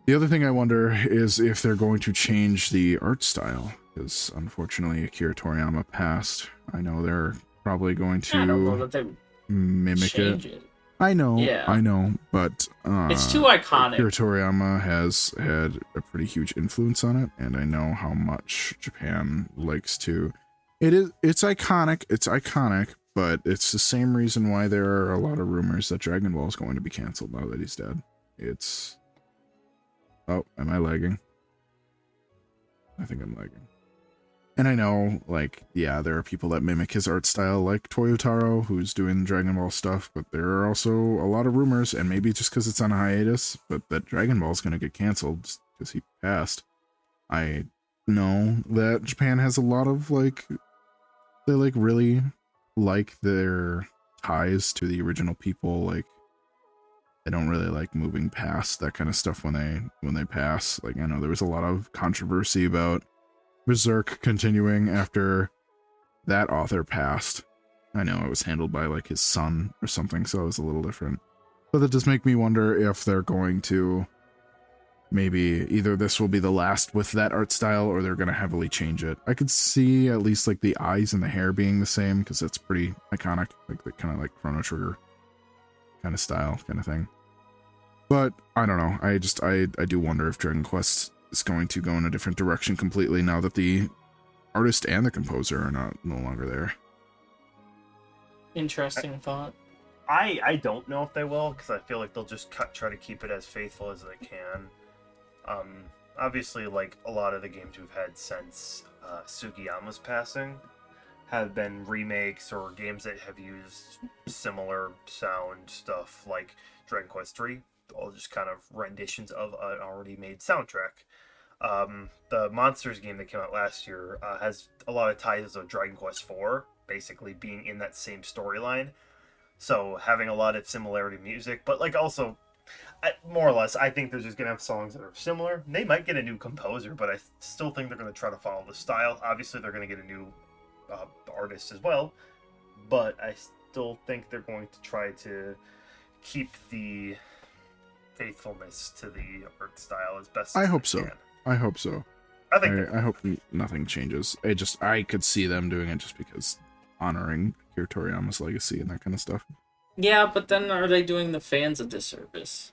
The other thing I wonder is if they're going to change the art style, because unfortunately Akira Toriyama passed. I know they're probably going to I don't know that they mimic change it. I know, Yeah. I know, but It's too iconic. Akira Toriyama has had a pretty huge influence on it, and I know how much Japan likes to. It's iconic, but it's the same reason why there are a lot of rumors that Dragon Ball is going to be canceled now that he's dead. Oh, am I lagging? I think I'm lagging. And I know, there are people that mimic his art style, like Toyotaro, who's doing Dragon Ball stuff, but there are also a lot of rumors, and maybe just because it's on hiatus, but that Dragon Ball is going to get canceled because he passed. I know that Japan has a lot of, they, really like their ties to the original people, they don't really like moving past that kind of stuff when they pass. I know there was a lot of controversy about Berserk continuing after that author passed. I know it was handled by his son or something, so it was a little different. But that does make me wonder if they're going to maybe either this will be the last with that art style or they're going to heavily change it. I could see at least the eyes and the hair being the same because that's pretty iconic, the kind of Chrono Trigger kind of style kind of thing. But I don't know. I do wonder if Dragon Quest is going to go in a different direction completely now that the artist and the composer are no longer there. Interesting thought. I don't know if they will because I feel like they'll just try to keep it as faithful as they can. Obviously, a lot of the games we've had since Sugiyama's passing have been remakes or games that have used similar sound stuff like Dragon Quest III. All just kind of renditions of an already made soundtrack. The Monsters game that came out last year has a lot of ties of Dragon Quest IV, basically being in that same storyline. So having a lot of similarity music, but also, more or less, I think they're just gonna have songs that are similar. They might get a new composer, but I still think they're gonna try to follow the style. Obviously, they're gonna get a new artist as well, but I still think they're going to try to keep the faithfulness to the art style as best as I hope they so. can. I hope so. I hope nothing changes. I could see them doing it just because honoring Akira Toriyama's legacy and that kind of stuff. Yeah, but then are they doing the fans a disservice?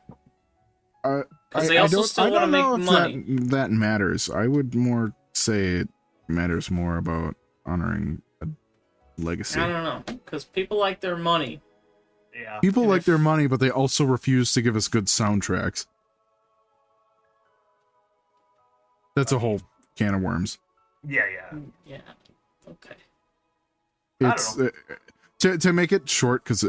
Because they I also don't, still I want to don't know make if money. that matters. I would more say it matters more about honoring a legacy. I don't know, because people like their money. Yeah. People like their money, but they also refuse to give us good soundtracks. That's a whole can of worms. Yeah. Yeah. Okay. It's to make it short because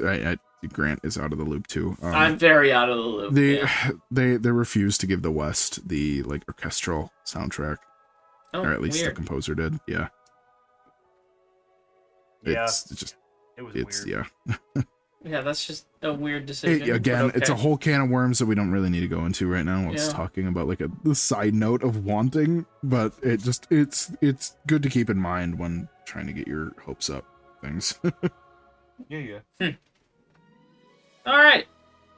Grant is out of the loop too. I'm very out of the loop. They refused to give the West the orchestral soundtrack, or at least weird. the composer did. Yeah. It's just It was It's weird. Yeah, that's just a weird decision. Again, but it's a okay. whole can of worms that we don't really need to go into right now. It's Yeah. talking about like the side note of wanting, but it's good to keep in mind when trying to get your hopes up. Things. Yeah. All right.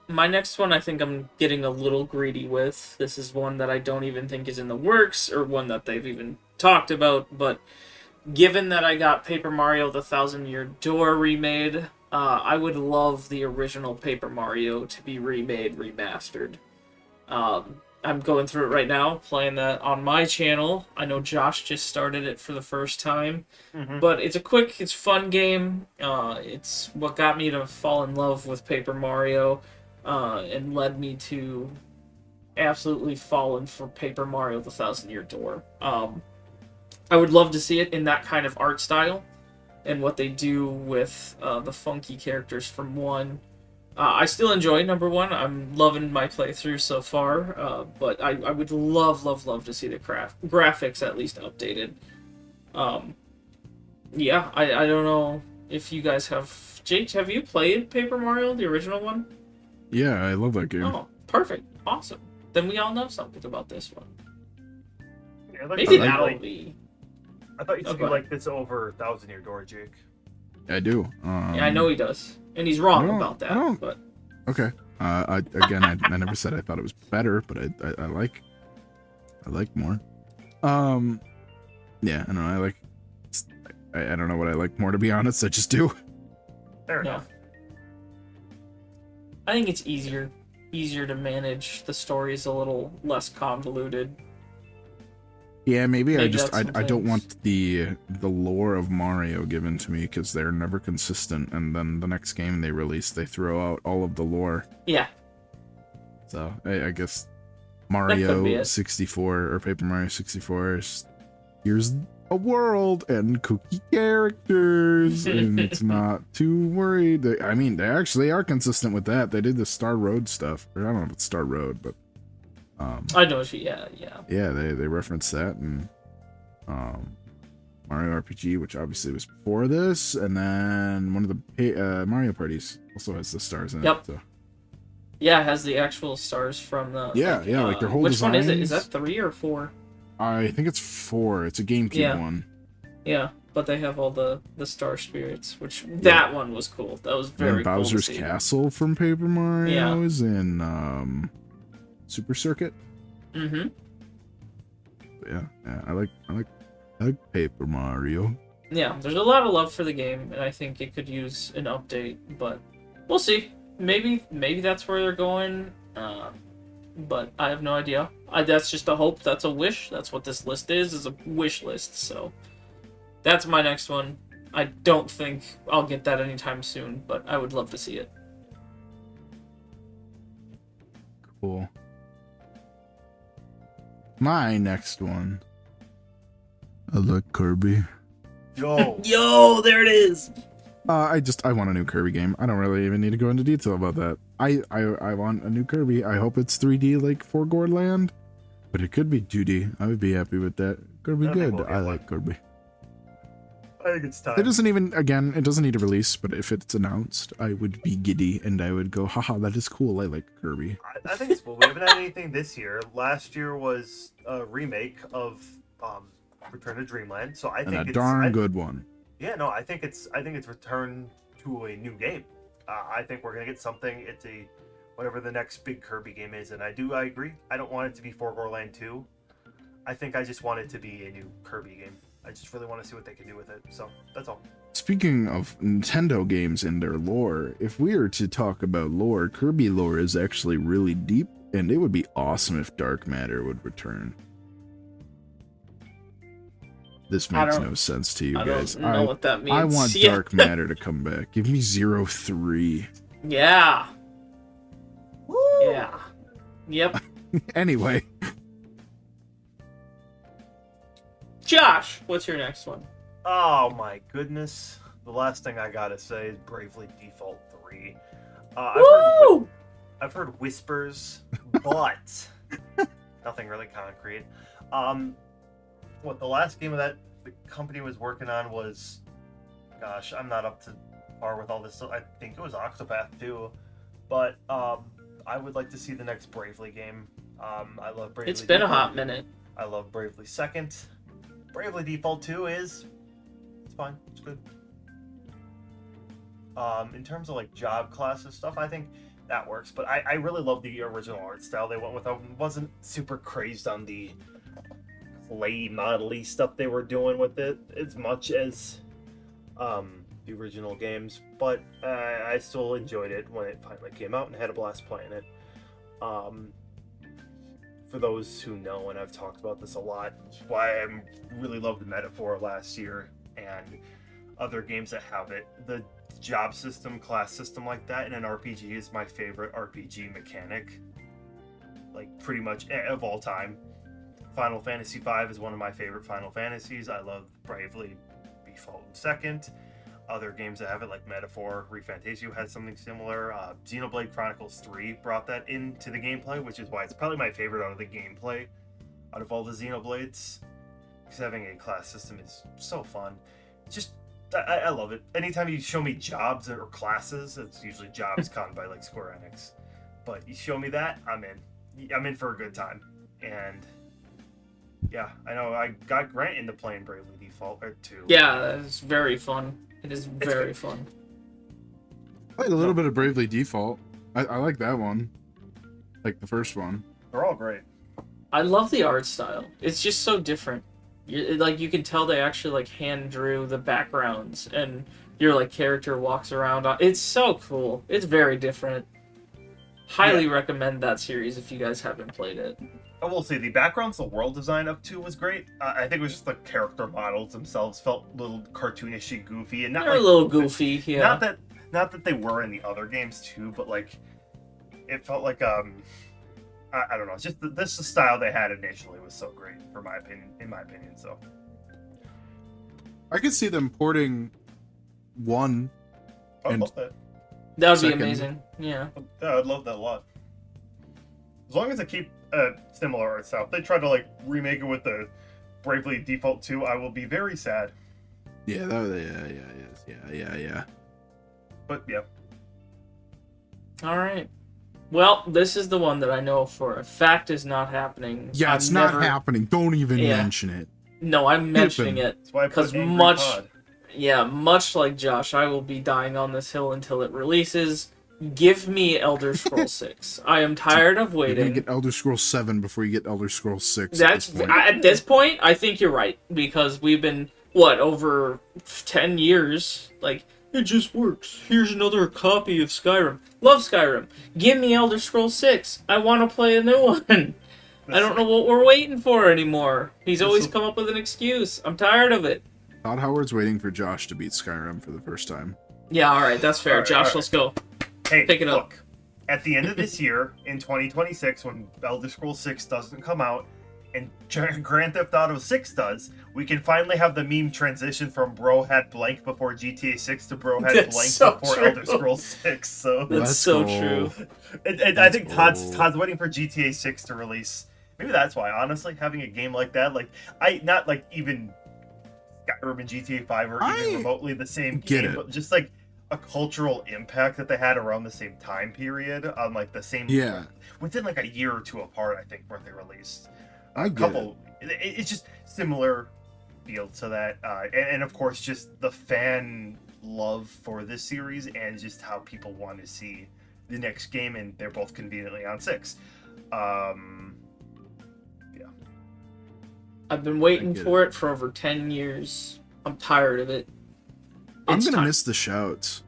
My next one, I think I'm getting a little greedy with. This is one that I don't even think is in the works, or one that they've even talked about. But given that I got Paper Mario: The Thousand Year Door remade, I would love the original Paper Mario to be remade, remastered. I'm going through it right now, playing that on my channel. I know Josh just started it for the first time, Mm-hmm. but it's fun game. It's what got me to fall in love with Paper Mario, and led me to absolutely falling for Paper Mario: The Thousand Year Door. I would love to see it in that kind of art style, and what they do with the funky characters from one. I still enjoy number one. I'm loving my playthrough so far, but I would love to see the graphics at least updated. Um, yeah, I don't know if you guys have. Jake, have you played Paper Mario, the original one? Yeah, I love that game. Oh, perfect. Awesome. Then we all know something about this one. Yeah, I thought Maybe you said, that'll like, be. I thought you Oh, said go you ahead. like this over Thousand Year Door, Jake. I do. Yeah, I know he does. And he's I wrong don't. about I that, don't. but. Okay. I never said I thought it was better, but I like more. Yeah, I don't know. I don't know what I like more, to be honest. I just do. Fair Yeah. enough. I think it's easier to manage. The story is a little less convoluted. Yeah, maybe Maybe that's I some don't things. want the lore of Mario given to me because they're never consistent, and then the next game they release they throw out all of the lore. Yeah, So I guess that could be Mario it. 64 or Paper Mario 64 is here's a world and cookie characters, and it's not too worried. I mean, they actually are consistent with that. They did the Star Road stuff. Or I don't know if it's Star Road, but I know she. Yeah. yeah, they referenced that, and Mario RPG, which obviously was before this, and then one of the Mario parties also has the stars in Yep. it. So. Yeah, it has the actual stars from the. Yeah, yeah, like their whole Which one is it? Is that designs. 3 or 4? I think it's 4. It's a GameCube Yeah. one. Yeah, but they have all the star spirits, which that one was cool. That was And then very cool to Bowser's see. Castle from Paper Mario Yeah. is in Super Circuit. Mm-hmm. Yeah, I like Paper Mario. Yeah, there's a lot of love for the game, and I think it could use an update, but we'll see. Maybe that's where they're going, but I have no idea. That's just a hope. That's a wish. That's what this list is a wish list. So that's my next one. I don't think I'll get that anytime soon, but I would love to see it. Cool. My next one. I like Kirby. Yo, there it is. I want a new Kirby game. I don't really even need to go into detail about that. I want a new Kirby. I hope it's 3D like Foregore Land, but it could be 2D. I would be happy with that. Kirby I think good. we'll get I one. like Kirby. I think it's time. It doesn't even, again, it doesn't need to release, but if it's announced, I would be giddy and I would go, haha, that is cool. I like Kirby. I think it's cool. We haven't had anything this year. Last year was a remake of Return to Dreamland, so I And think a it's darn good one. Yeah, no, I think it's return to a new game. I think we're gonna get something. It's whatever the next big Kirby game is, and I agree. I don't want it to be Foregore Land 2. I think I just want it to be a new Kirby game. I just really want to see what they can do with it. So that's all. Speaking of Nintendo games and their lore, if we were to talk about lore, Kirby lore is actually really deep, and it would be awesome if Dark Matter would return. This makes no sense to you guys. I don't know what that means. I want Dark Matter to come back. Give me 03. Yeah. Woo! Yeah. Yep. Anyway, Josh, what's your next one? Oh my goodness! The last thing I gotta say is Bravely Default 3. Woo! I've heard whispers, but nothing really concrete. What the last game of that the company was working on was, gosh, I'm not up to par with all this. I think it was Octopath too, but I would like to see the next Bravely game. I love Bravely. It's been a Default. hot minute. I love Bravely Second. Bravely Default 2 it's fine. It's good. In terms of like job classes stuff, I think that works. But I really love the original art style they went with. I wasn't super crazed on the clay model-y stuff they were doing with it as much as the original games. But I still enjoyed it when it finally came out and had a blast playing it. For those who know, and I've talked about this a lot, it's why I really loved Ep.4 last year and other games that have it. The job system, class system like that in an RPG is my favorite RPG mechanic, like pretty much of all time. Final Fantasy V is one of my favorite Final Fantasies. I love Bravely Default Second. Other games that have it, like Ep.4, ReFantasio had something similar. Xenoblade Chronicles 3 brought that into the gameplay, which is why it's probably my favorite out of the gameplay, out of all the Xenoblades. Because having a class system is so fun. Just, I love it. Anytime you show me jobs or classes, it's usually jobs conned by like Square Enix. But you show me that, I'm in. I'm in for a good time. And yeah, I know I got Grant into playing Bravely Default 2. Yeah, it's very fun. It is very fun. Played a little bit of Bravely Default. I like that one. Like the first one. They're all great. I love the art style. It's just so different. You can tell they actually like hand drew the backgrounds and your like character walks around. It's so cool. It's very different. Highly recommend that series if you guys haven't played it. I will say the backgrounds, the world design of 2 was great. I think it was just the character models themselves felt a little cartoonishy, goofy, and not They're like a little goofy, yeah. Not that they were in the other games too, but like it felt like I don't know. It's just the style they had initially was so great in my opinion. So I could see them porting 1. I'd love that. That would Second. be amazing. Yeah. Yeah, I'd love that a lot. As long as they keep a similar art style. If they try to like remake it with the Bravely Default 2, I will be very sad. Yeah, yeah. But yeah. All right. Well, this is the one that I know for a fact is not happening. Yeah, it's not happening. Don't even mention it. No, I'm mentioning it That's why I put because Angry much like Josh, I will be dying on this hill until it releases. Give me Elder Scrolls 6. I am tired of You're waiting. gonna get Elder Scrolls 7 before you get Elder Scrolls 6. At this point, I think you're right because we've been over 10 years. Like it just works. Here's another copy of Skyrim. Love Skyrim. Give me Elder Scrolls 6. I want to play a new one. I don't know what we're waiting for anymore. He's always come up with an excuse. I'm tired of it. Todd Howard's waiting for Josh to beat Skyrim for the first time. Yeah, all right, that's fair. All right, Josh, let's go. Hey, Pick it up. look. At the end of this year, in 2026, when Elder Scrolls 6 doesn't come out, and Grand Theft Auto 6 does, we can finally have the meme transition from bro had blank before GTA 6 to bro had That's blank so before true. Elder Scrolls 6. So That's Let's so go. true. and I think Todd's waiting for GTA 6 to release. Maybe that's why, honestly, having a game like that, like not like even Skyrim and GTA 5 are even remotely the same game, but just like a cultural impact that they had around the same time period on like the same within like a year or two apart, I think, where they released it's just similar feel to that, and of course just the fan love for this series and just how people want to see the next game, and they're both conveniently on 6. I've been waiting for it for over 10 years. I'm tired of it. I'm gonna miss the shouts.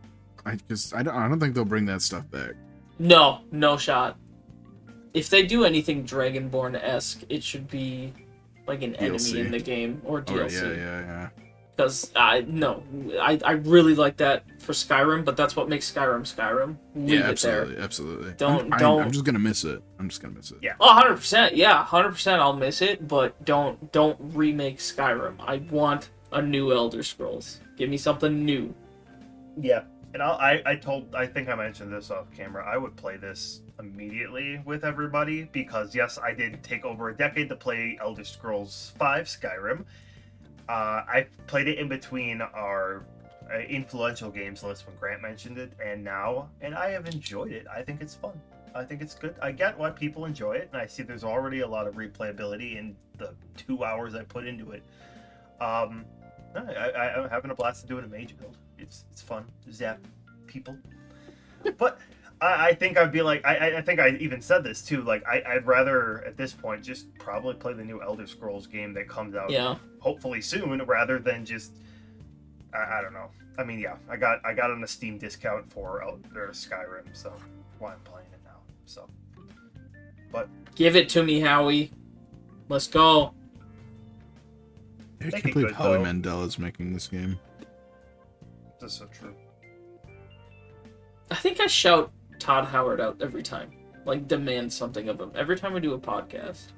I don't think they'll bring that stuff back. No shot. If they do anything Dragonborn-esque, it should be like an enemy in the game or DLC. Oh, yeah. Because I really like that for Skyrim, but that's what makes Skyrim. Leave it there. Absolutely. Don't. I'm just gonna miss it. Yeah. Oh, 100%. Yeah, 100%. I'll miss it, but don't remake Skyrim. I want a new Elder Scrolls. Give me something new. Yeah, and I think I mentioned this off camera. I would play this immediately with everybody because yes, I did take over a decade to play Elder Scrolls V Skyrim. I played it in between our influential games list when Grant mentioned it, and I have enjoyed it. I think it's fun. I think it's good. I get why people enjoy it, and I see there's already a lot of replayability in the 2 hours I put into it. I'm having a blast to do it in Mage Build. It's fun to zap people. But I think I'd be like, I think I even said this too, like I'd rather at this point just probably play the new Elder Scrolls game that comes out hopefully soon, rather than just I don't know. I mean, yeah, I got on a Steam discount for Skyrim, so why I'm playing it now. So, but give it to me, Howie. Let's go. I can't believe Howie Mandel is making this game. This is so true. I think I shout Todd Howard out every time. Like, demand something of him. Every time we do a podcast,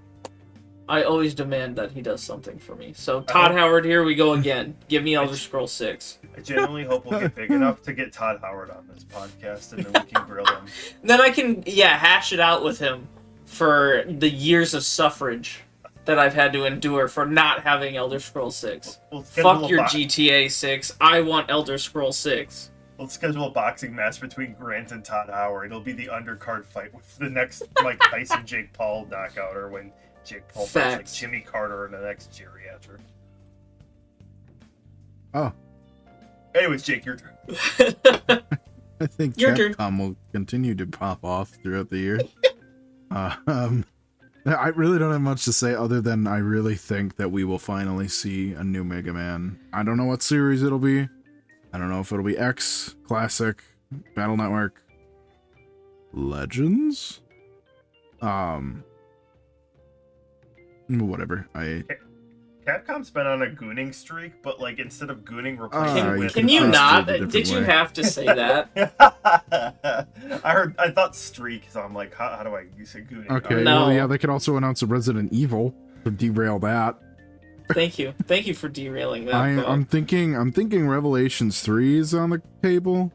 I always demand that he does something for me. So, Todd Howard, here we go again. Give me Elder Scrolls 6. I genuinely hope we'll get big enough to get Todd Howard on this podcast, and then we can grill him. Then I can, hash it out with him for the years of suffrage that I've had to endure for not having Elder Scrolls 6. Fuck your GTA 6. I want Elder Scrolls 6. Let's schedule a boxing match between Grant and Todd Howard. It'll be the undercard fight with the next Mike Tyson Jake Paul knockout, or when Jake Paul fights like Jimmy Carter in the next geriatric. Oh. Anyways, Jake, your turn. I think Capcom will continue to pop off throughout the year. I really don't have much to say other than I really think that we will finally see a new Mega Man. I don't know what series it'll be. I don't know if it'll be X, Classic, Battle Network, Legends? Whatever. Capcom's been on a gooning streak, but like instead of gooning, replacing with... Can you not? Did you have to say that? I thought streak, so I'm like, how do I use a gooning? Okay, no. Well, yeah, they could also announce a Resident Evil to derail that. Thank you for derailing that. I'm thinking Revelations 3 is on the table.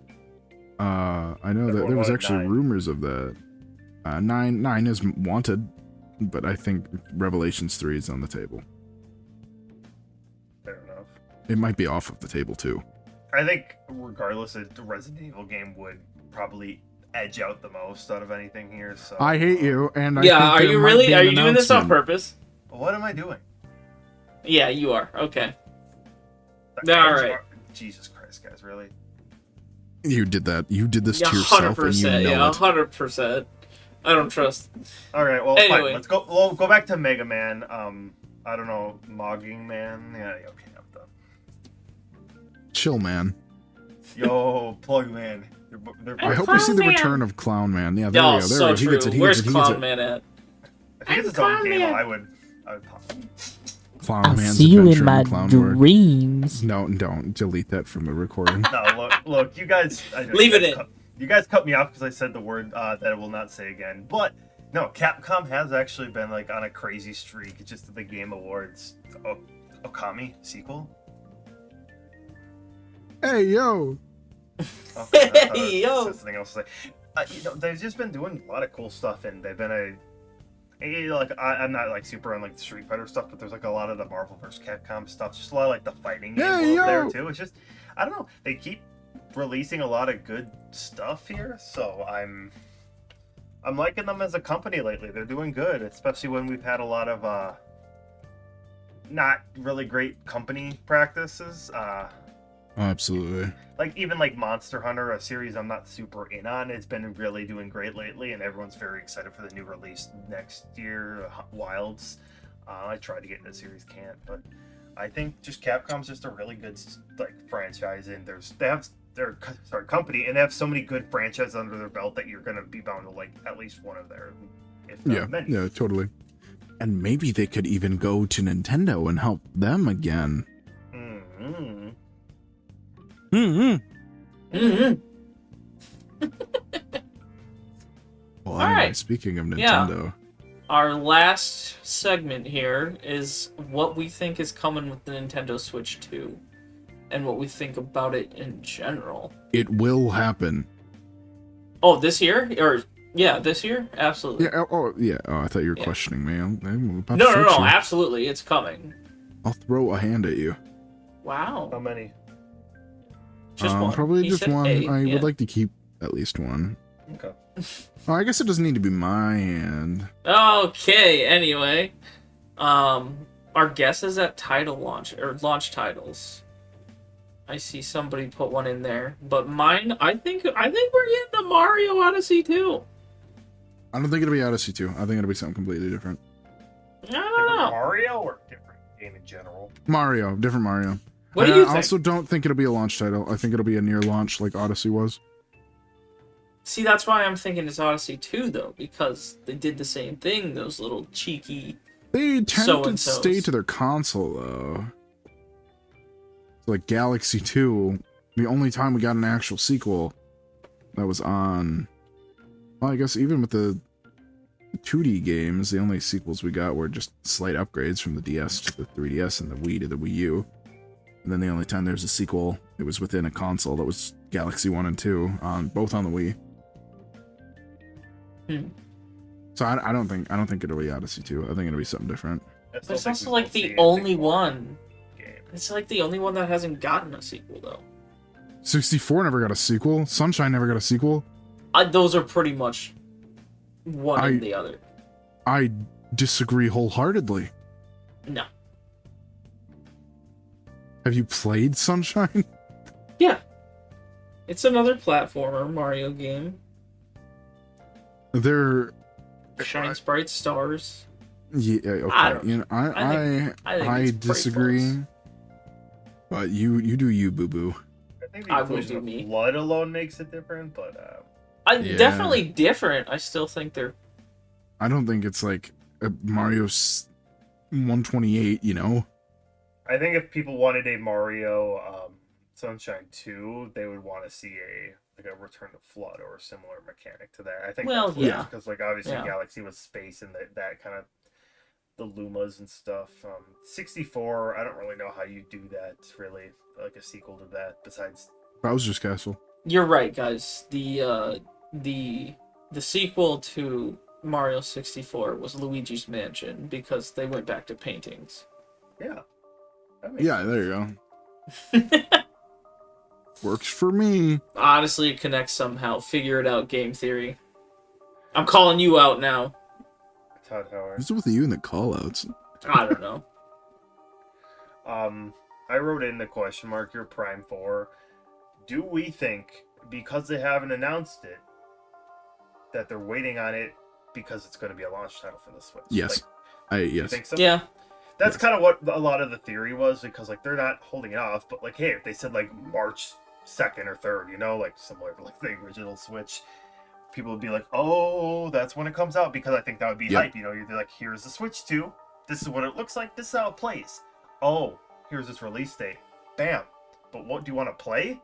I know that there was actually 9. Rumors of that. 9 is wanted, but I think Revelations 3 is on the table. Fair enough. It might be off of the table too. I think regardless, the Resident Evil game would probably edge out the most out of anything here. So I hate you, and are you really? Are you doing this on purpose? What am I doing? Yeah, you are. Okay. All right. Jesus Christ, guys, really? You did that. You did this to yourself, and you know it. 100%. I don't trust. All right, well, anyway. Fine. Let's go. We'll go back to Mega Man. I don't know, Mogging Man. Yeah, okay, I'm done. Chill Man. Yo, Plug Man. I hope we see the return of Clown Man. Yeah, there we go. So true. Where's Clown Man at? If he gets his own game, I would pop him. Clown Man's see you in my Clown dreams. No, don't delete that from the recording. No, look, you guys. Leave it in. You guys cut me off because I said the word that I will not say again. But no, Capcom has actually been like on a crazy streak. It's just the Game Awards. Okami sequel. Hey yo. Okay, hey yo. Something else to say. They've just been doing a lot of cool stuff, and they've been I'm not like super on like the Street Fighter stuff, but there's like a lot of the Marvel vs. Capcom stuff. Just a lot of like the fighting game there too. It's just, I don't know. They keep releasing a lot of good stuff here, so I'm liking them as a company lately. They're doing good, especially when we've had a lot of not really great company practices. Absolutely. Like even like Monster Hunter, a series I'm not super in on, it's been really doing great lately, and everyone's very excited for the new release next year, Wilds. I tried to get into the series, can't, but I think just Capcom's just a really good like franchise, and they have their company, and they have so many good franchises under their belt that you're gonna be bound to like at least one of their, if not many. Yeah, totally. And maybe they could even go to Nintendo and help them again. Well, anyway, speaking of Nintendo, our last segment here is what we think is coming with the Nintendo Switch 2 and what we think about it in general. It will happen. Oh, this year? This year? Absolutely. Yeah. Oh, I thought you were questioning me. No. Absolutely, it's coming. I'll throw a hand at you. Wow. How many? Just one. Probably He just said one. A, I yeah. would like to keep at least one. Okay. Oh, I guess it doesn't need to be my hand. Okay. Anyway, our guesses at title launch or launch titles. I see somebody put one in there, but mine. I think we're getting a Mario Odyssey too. I don't think it'll be Odyssey 2. I think it'll be something completely different. I don't Different know. Mario or different game in general? Think Mario. What do you I think? also don't think it'll be a launch title. I think it'll be a near launch like Odyssey was. See, that's why I'm thinking it's Odyssey 2, though, because they did the same thing, those little cheeky... They tend to So-and-sos. stay to their console, though. So, like, Galaxy 2, the only time we got an actual sequel that was on... Well, I guess even with the 2D games, the only sequels we got were just slight upgrades from the DS to the 3DS and the Wii to the Wii U. And then the only time there's a sequel, it was within a console that was Galaxy 1 and 2, both on the Wii. So I don't think it'll be Odyssey 2. I think it'll be something different. But it's also, like, the only one. It's, like, the only one that hasn't gotten a sequel, though. 64 never got a sequel. Sunshine never got a sequel. Those are pretty much one and the other. I disagree wholeheartedly. No. Have you played Sunshine? Yeah. It's another platformer Mario game. They're Shine sprites, stars. yeah okay. I don't- You know, I think I it's pretty disagree. close. But you do you, boo boo. I think the I will inclusion do of me. blood alone makes it different, but Yeah. Definitely different. I still think they're... I don't think it's like a Mario 128. You know. I think if people wanted a Mario Sunshine 2, they would want to see a Return to Flood or a similar mechanic to that. I think Well, that's what yeah. because like obviously Yeah. Galaxy was space and that kind of the Lumas and stuff. 64, I don't really know how you do that really, like a sequel to that besides Bowser's Castle. You're right, guys. The sequel to Mario 64 was Luigi's Mansion because they went back to paintings. yeah. That makes Yeah, there you go. Works for me. Honestly, it connects somehow. Figure it out, game theory. I'm calling you out now. Todd Howard. What's with you and the callouts? I don't know. I wrote in the question mark your Prime 4. Do we think, because they haven't announced it, that they're waiting on it because it's going to be a launch title for the Switch? Yes. You Yes. think so? Yeah. That's Yes. kind of what a lot of the theory was, because like they're not holding it off, but like, hey, if they said like March 2nd or 3rd, you know, like similar to like the original Switch, people would be like, oh, that's when it comes out, because I think that would be Yep. hype. You know, you're like, here's the Switch 2. This is what it looks like. This is how it plays. Oh, here's its release date. Bam. But what do you want to play?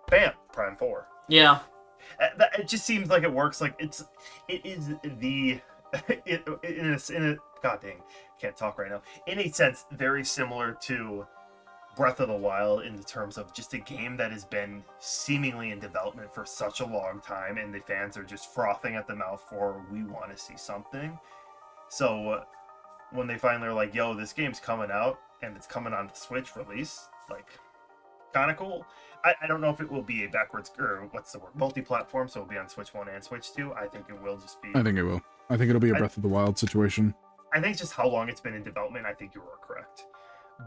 Bam. Prime 4. Yeah. It just seems like it works. Like it is the in a god dang, can't talk right now. In a sense, very similar to Breath of the Wild in the terms of just a game that has been seemingly in development for such a long time, and the fans are just frothing at the mouth for we want to see something. So when they finally are like, "Yo, this game's coming out and it's coming on the Switch release," like, kind of cool. I don't know if it will be a backwards or what's the word, multi-platform, so it'll be on Switch 1 and Switch 2. I think it will just be. I think it will. I think it'll be a Breath of the Wild situation. I think it's just how long it's been in development. I think you were correct,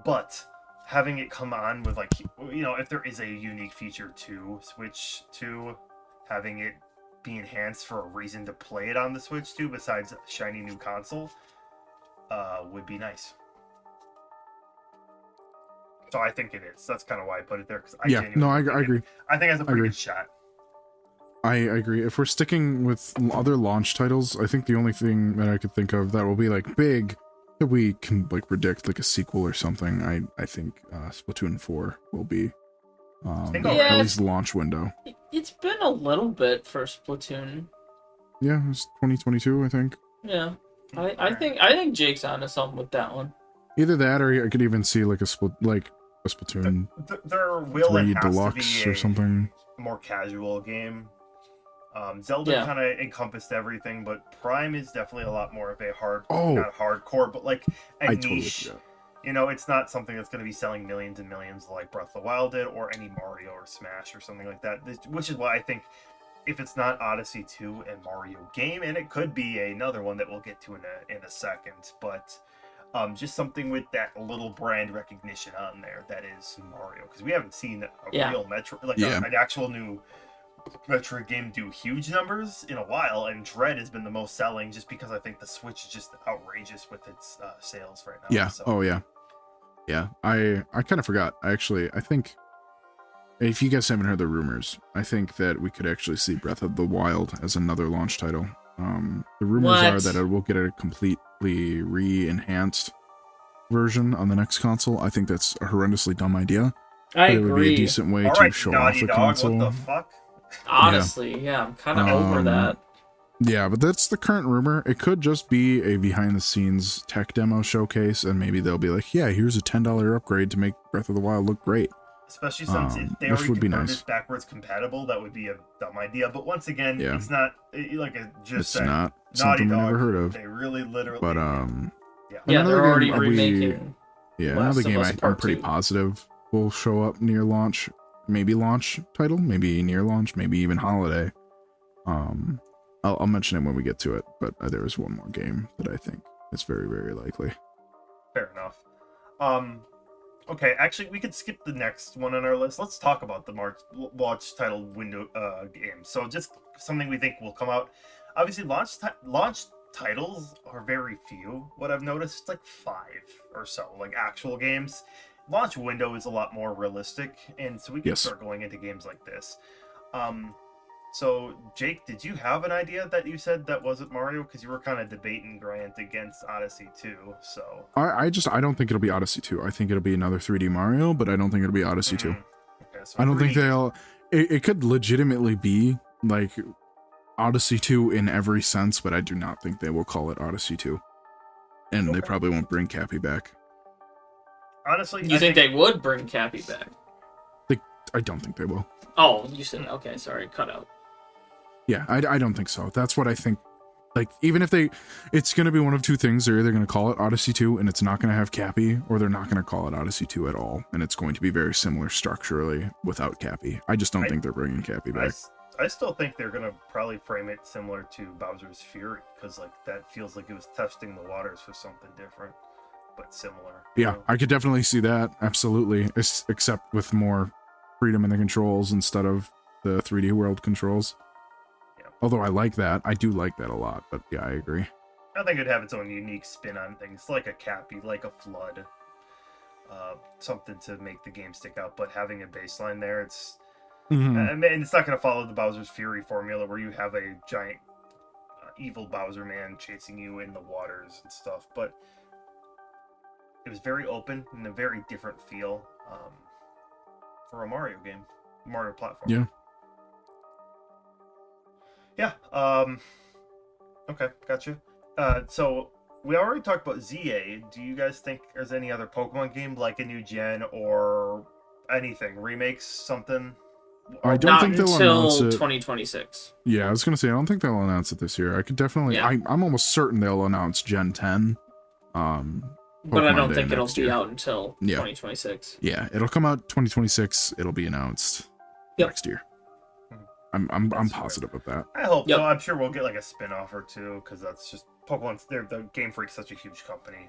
but having it come on with like, you know, if there is a unique feature to Switch 2, having it be enhanced for a reason to play it on the Switch 2 besides a shiny new console, would be nice. So I think it is. That's kind of why I put it there. Cause I agree. I think it has a pretty agree. good shot. I agree. If we're sticking with other launch titles, I think the only thing that I could think of that will be like big that we can like predict like a sequel or something. I think Splatoon 4 will be at least the launch window. It's been a little bit for Splatoon. Yeah, it's 2022, I think. Yeah. I think Jake's onto something with that one. Either that, or I could even see like a Splatoon There will 3 and has Deluxe to be or something. more casual game. Zelda Yeah. kind of encompassed everything, but Prime is definitely a lot more of a Oh. not hardcore, but like a I totally niche forgot. You know, it's not something that's going to be selling millions and millions like Breath of the Wild did, or any Mario or Smash or something like that. Which is why I think if it's not Odyssey 2 and Mario game, and it could be another one that we'll get to in a second, but just something with that little brand recognition on there that is Mario, because we haven't seen a real Metro, like an actual new Metroid game do huge numbers in a while, and Dread has been the most selling just because I think the Switch is just outrageous with its sales right now. Yeah. So. Oh yeah. Yeah. I kind of forgot. I think if you guys haven't heard the rumors, I think that we could actually see Breath of the Wild as another launch title. The rumors are that it will get a completely re-enhanced version on the next console. I think that's a horrendously dumb idea. I agree. It would be a decent way to show off the console. What the fuck? Honestly, yeah, I'm kind of over that. Yeah, but that's the current rumor. It could just be a behind-the-scenes tech demo showcase, and maybe they'll be like, yeah, here's a $10 upgrade to make Breath of the Wild look great. Especially since if they already converted it backwards compatible, that would be a dumb idea. But once again, it's not, like I just said, not Naughty something we Dog, never heard of. They really literally... But, they're already remaking another game I'm pretty positive will show up near launch. Maybe launch title, maybe near launch, maybe even holiday. I'll mention it when we get to it, but there is one more game that I think is very, very likely. Fair enough. Okay, actually, we could skip the next one on our list. Let's talk about the launch title window game. So just something we think will come out. Obviously, launch titles are very few. What I've noticed, it's like 5 or so, like actual games. Launch window is a lot more realistic, and so we can start going into games like this. So, Jake, did you have an idea that you said that wasn't Mario? Because you were kind of debating Grant against Odyssey 2, so... I don't think it'll be Odyssey 2. I think it'll be another 3D Mario, but I don't think it'll be Odyssey 2. Okay, so I don't think they'll... It could legitimately be, like, Odyssey 2 in every sense, but I do not think they will call it Odyssey 2. And they probably won't bring Cappy back. Honestly, you think they would bring Cappy back? I don't think they will. Oh, you said... Okay, sorry, cut out. Yeah, I don't think so. That's what I think. Like, even if it's going to be one of two things. They're either going to call it Odyssey 2 and it's not going to have Cappy, or they're not going to call it Odyssey 2 at all. And it's going to be very similar structurally without Cappy. I just don't think they're bringing Cappy back. I still think they're going to probably frame it similar to Bowser's Fury, because like that feels like it was testing the waters for something different, but similar. Yeah, I could definitely see that. Absolutely. Except with more freedom in the controls instead of the 3D world controls. Although I like that. I do like that a lot, but yeah, I agree. I think it'd have its own unique spin on things, like a Cappy, like a Flood. Something to make the game stick out, but having a baseline there, it's... and it's not going to follow the Bowser's Fury formula where you have a giant evil Bowser man chasing you in the waters and stuff, but it was very open and a very different feel for a Mario game. Mario platform. Yeah. Yeah, okay, gotcha. So, we already talked about ZA. Do you guys think there's any other Pokemon game, like a new gen or anything? Remakes, something? I don't think they'll announce it. 2026. Yeah, I was going to say, I don't think they'll announce it this year. I could definitely... Yeah. I'm almost certain they'll announce Gen 10. But I don't think it'll be out until 2026. Yeah, it'll come out 2026. It'll be announced next year. I'm positive of that. I hope so. I'm sure we'll get like a spin-off or two, because that's just Pokemon's. The Game Freak's such a huge company.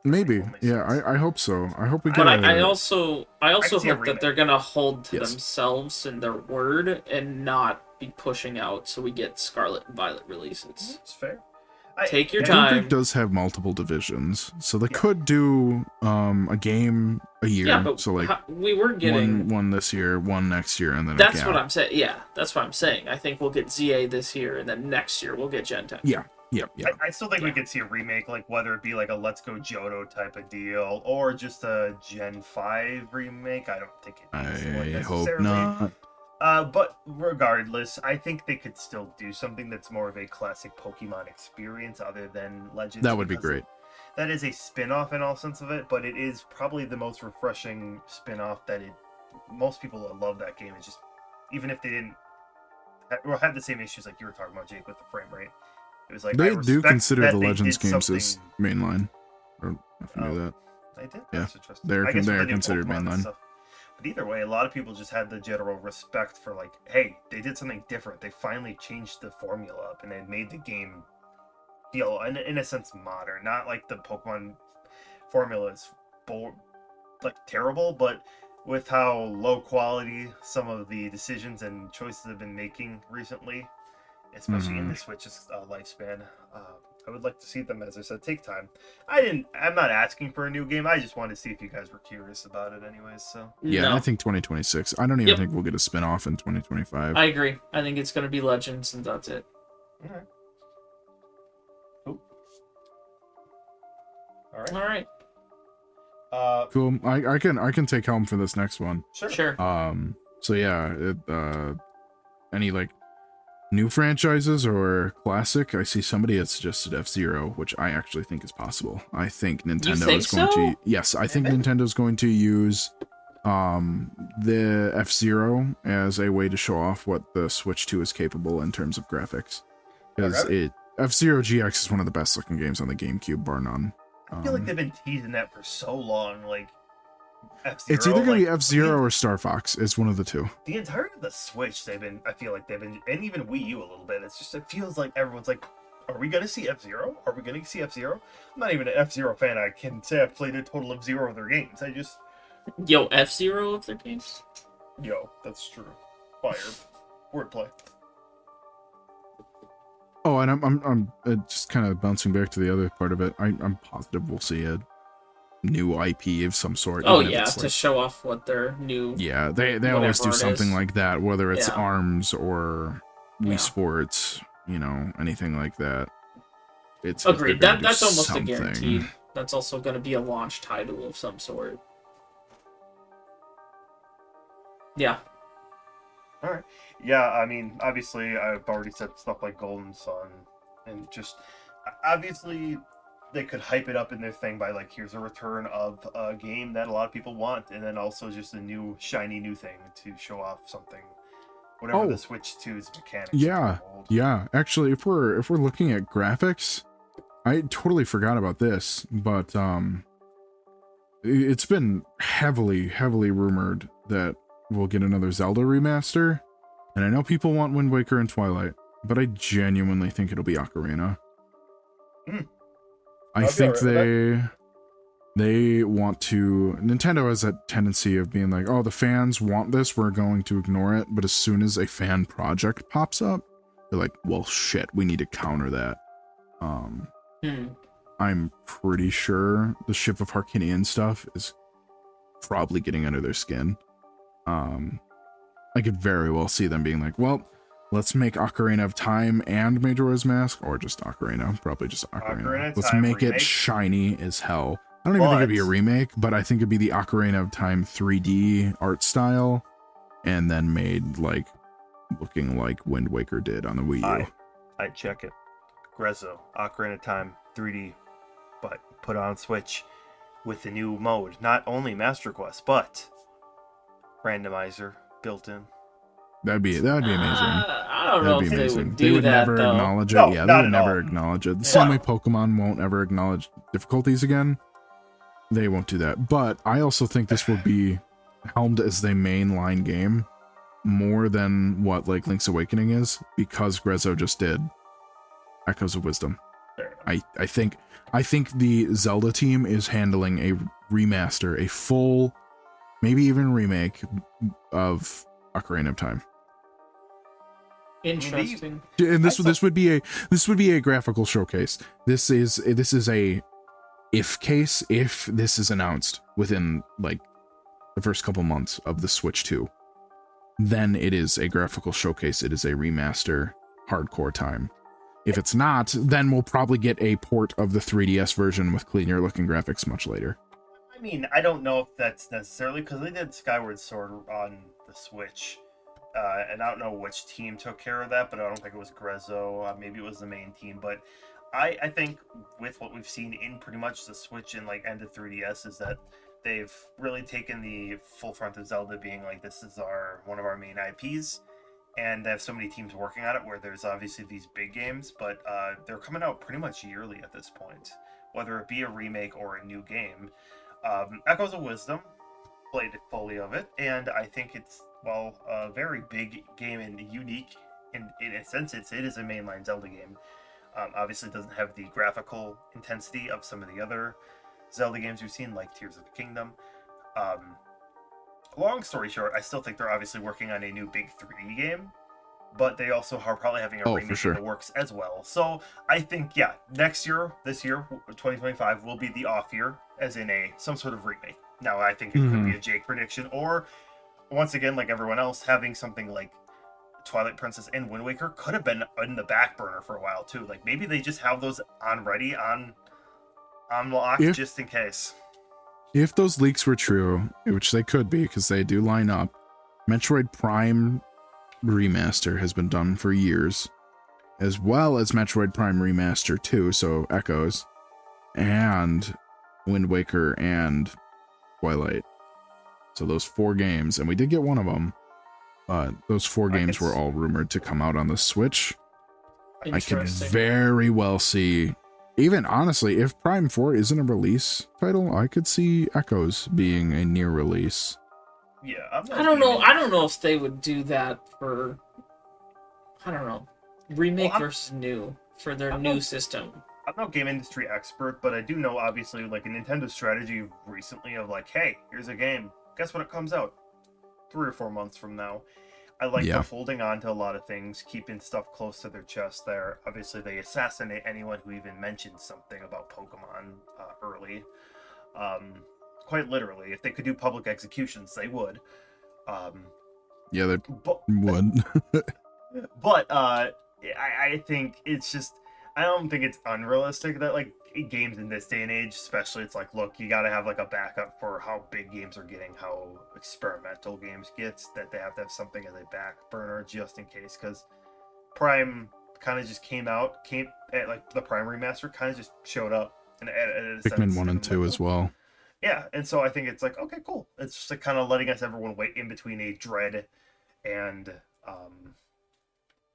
Maybe, yeah. I hope so. I hope we get. But I also hope that they're gonna hold to themselves and their word and not be pushing out so we get Scarlet and Violet releases. It's fair. Take your time. Game Freak does have multiple divisions, so they could do a game a year. Yeah, but so like we were getting one this year, one next year, and then that's what I'm saying. Yeah, that's what I'm saying. I think we'll get ZA this year, and then next year we'll get Gen 10. Yeah. I still think we could see a remake, like whether it be like a Let's Go Johto type of deal, or just a Gen 5 remake. I don't think it needs I hope not. But regardless, I think they could still do something that's more of a classic Pokemon experience other than Legends. That would be great. That is a spin-off in all sense of it, but it is probably the most refreshing spin-off that most people that love that game. It's just, even if they didn't have the same issues like you were talking about, Jake, with the frame rate. It was like, they do consider the Legends games as mainline. Or if you knew that. They did. Yeah. That's interesting. They're I guess with the new considered Pokemon and mainline. stuff. But either way, a lot of people just had the general respect for like, hey, they did something different. They finally changed the formula up and they made the game feel, in a sense, modern. Not like the Pokemon formula is like terrible, but with how low quality some of the decisions and choices have been making recently, especially in the Switch's lifespan. I would like to see them, as I said, take time. I'm not asking for a new game. I just wanted to see if you guys were curious about it, anyways. So Yeah, No. I think 2026. I don't even think we'll get a spin-off in 2025. I agree. I think it's going to be Legends, and that's it. all right, All right. Cool. I can take helm for this next one. Sure. So yeah, any like new franchises or classic? I see somebody had suggested F-Zero, which I actually think is possible. I think Nintendo think is going so? to. Yes, I think Nintendo's going to use the F-Zero as a way to show off what the Switch 2 is capable in terms of graphics. Because F-Zero GX is one of the best looking games on the GameCube, bar none. I feel like they've been teasing that for so long. Like F-Zero, it's either going to be like, F-Zero or Star Fox. It's one of the two. the entirety of the Switch, I feel like they've been, and even Wii U a little bit. It feels like everyone's like, are we going to see F-Zero? Are we going to see F-Zero? I'm not even an F-Zero fan. I can say I've played a total of 0 of their games. Yo, F-Zero of their games? That's true. Fire. Wordplay. Oh, and I'm just kind of bouncing back to the other part of it. I'm positive we'll see a new IP of some sort. Oh even if yeah, it's to like, show off what their new. yeah, they always whatever do it something is. like that, whether it's Yeah. ARMS or Wii Yeah. Sports, anything like that. It's Agreed. they're gonna That's do almost something. a guaranteed. That's also going to be a launch title of some sort. Yeah. All right. Yeah, I mean, obviously, I've already said stuff like Golden Sun, and just obviously they could hype it up in their thing by like, here's a return of a game that a lot of people want, and then also just a new shiny new thing to show off something, whatever the Switch 2's mechanics. Yeah, yeah. Actually, if we're looking at graphics, I totally forgot about this, but it's been heavily rumored that we'll get another Zelda remaster, and I know people want Wind Waker and Twilight, but I genuinely think it'll be Ocarina. I think they want to. Nintendo has that tendency of being like, oh, the fans want this, we're going to ignore it, but as soon as a fan project pops up, they're like, well, shit, we need to counter that. I'm pretty sure the Ship of Harkinian stuff is probably getting under their skin. I could very well see them being like, well, let's make Ocarina of Time and Majora's Mask, or just Ocarina, probably just Ocarina. Let's make it shiny as hell. I don't even think it'd be a remake, but I think it'd be the Ocarina of Time 3D art style, and then made like looking like Wind Waker did on the Wii U. I'd check it. Grezzo, Ocarina of Time 3D, but put on Switch with the new mode. Not only Master Quest, but randomizer built in. That'd be amazing. I don't know if they would do they would that, never though. acknowledge it. No, Yeah, not they would at never all. acknowledge it. The same way Pokemon won't ever acknowledge difficulties again. They won't do that. But I also think this will be helmed as the mainline game more than what like Link's Awakening is, because Grezzo just did Echoes of Wisdom. I think the Zelda team is handling a remaster, a full, maybe even remake of Ocarina of Time. Interesting. And this would be a graphical showcase. This is a if case if this is announced within like the first couple months of the Switch 2. Then it is a graphical showcase. It is a remaster, hardcore time. If it's not, then we'll probably get a port of the 3DS version with cleaner looking graphics much later. I mean, I don't know if that's necessarily, because they did Skyward Sword on the Switch, and I don't know which team took care of that, but I don't think it was Grezzo. Maybe it was the main team, but I think with what we've seen in pretty much the Switch and like end of 3DS is that they've really taken the full front of Zelda being like, this is one of our main IPs, and they have so many teams working on it where there's obviously these big games, but they're coming out pretty much yearly at this point, whether it be a remake or a new game. Echoes of Wisdom, played fully of it, and I think it's, well, a very big game and unique in a sense. It is a mainline Zelda game. Obviously, it doesn't have the graphical intensity of some of the other Zelda games we've seen, like Tears of the Kingdom. Um, Long story short, I still think they're obviously working on a new big 3D game, but they also are probably having a Oh, remake for sure. in the works as well. So I think, yeah, this year, 2025, will be the off year, as in some sort of remake. Now, I think it could be a Jake prediction, or once again, like everyone else, having something like Twilight Princess and Wind Waker could have been in the back burner for a while too. Like maybe they just have those on lock just in case. If those leaks were true, which they could be because they do line up, Metroid Prime Remaster has been done for years, as well as Metroid Prime Remaster 2, so Echoes, and Wind Waker and Twilight. So those 4 games, and we did get one of them, but those 4 games were all rumored to come out on the Switch. I could very well see, even honestly, if Prime 4 isn't a release title, I could see Echoes being a near release. Yeah, I don't know. I don't know if they would do that for, I don't know, remake versus new for their new system. I'm no game industry expert, but I do know obviously like a Nintendo strategy recently of like, hey, here's a game. Guess when it comes out? 3 or 4 months from now. I like them holding on to a lot of things, keeping stuff close to their chest there. Obviously, they assassinate anyone who even mentions something about Pokemon early. Quite literally, if they could do public executions, they would. Yeah, they would. But I think it's just, I don't think it's unrealistic that like games in this day and age, especially, it's like, look, you got to have like a backup for how big games are getting, how experimental games gets, that they have to have something as a back burner just in case, because Prime kind of just came at like the Prime remaster kind of just showed up and Pikmin 1 and 2 as well. Yeah, and so I think it's like, okay, cool. It's just like kind of letting us everyone wait in between a Dread and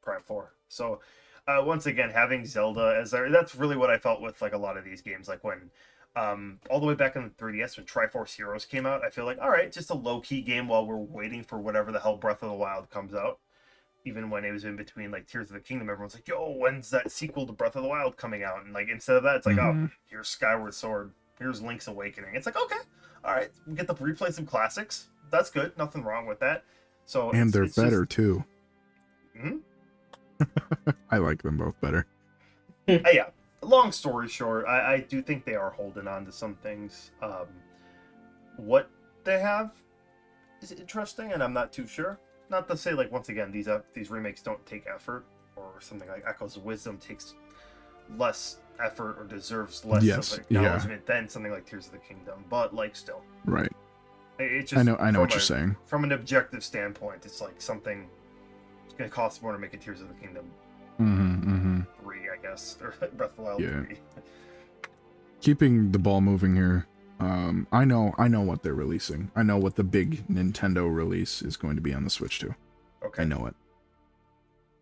Prime 4. So once again, having Zelda as that's really what I felt with like a lot of these games. Like when all the way back in the 3DS when Triforce Heroes came out, I feel like, all right, just a low-key game while we're waiting for whatever the hell Breath of the Wild comes out. Even when it was in between like Tears of the Kingdom, everyone's like, yo, when's that sequel to Breath of the Wild coming out? And like instead of that, it's like, oh, here's Skyward Sword, here's Link's Awakening. It's like, okay, all right, we get to replay some classics. That's good. Nothing wrong with that. So and they're better too. Hmm? I like them both better. Yeah. Long story short, I do think they are holding on to some things. What they have is interesting, and I'm not too sure. Not to say, like, once again, these remakes don't take effort, or something like Echoes of Wisdom takes less effort or deserves less of acknowledgement than something like Tears of the Kingdom. But like, still, right? It just, I know what you're saying. From an objective standpoint, it's like something. It's going to cost more to make a Tears of the Kingdom 3, I guess, or Breath of the Wild 3. Keeping the ball moving here. I know what they're releasing. I know what the big Nintendo release is going to be on the Switch too. Okay. I know it.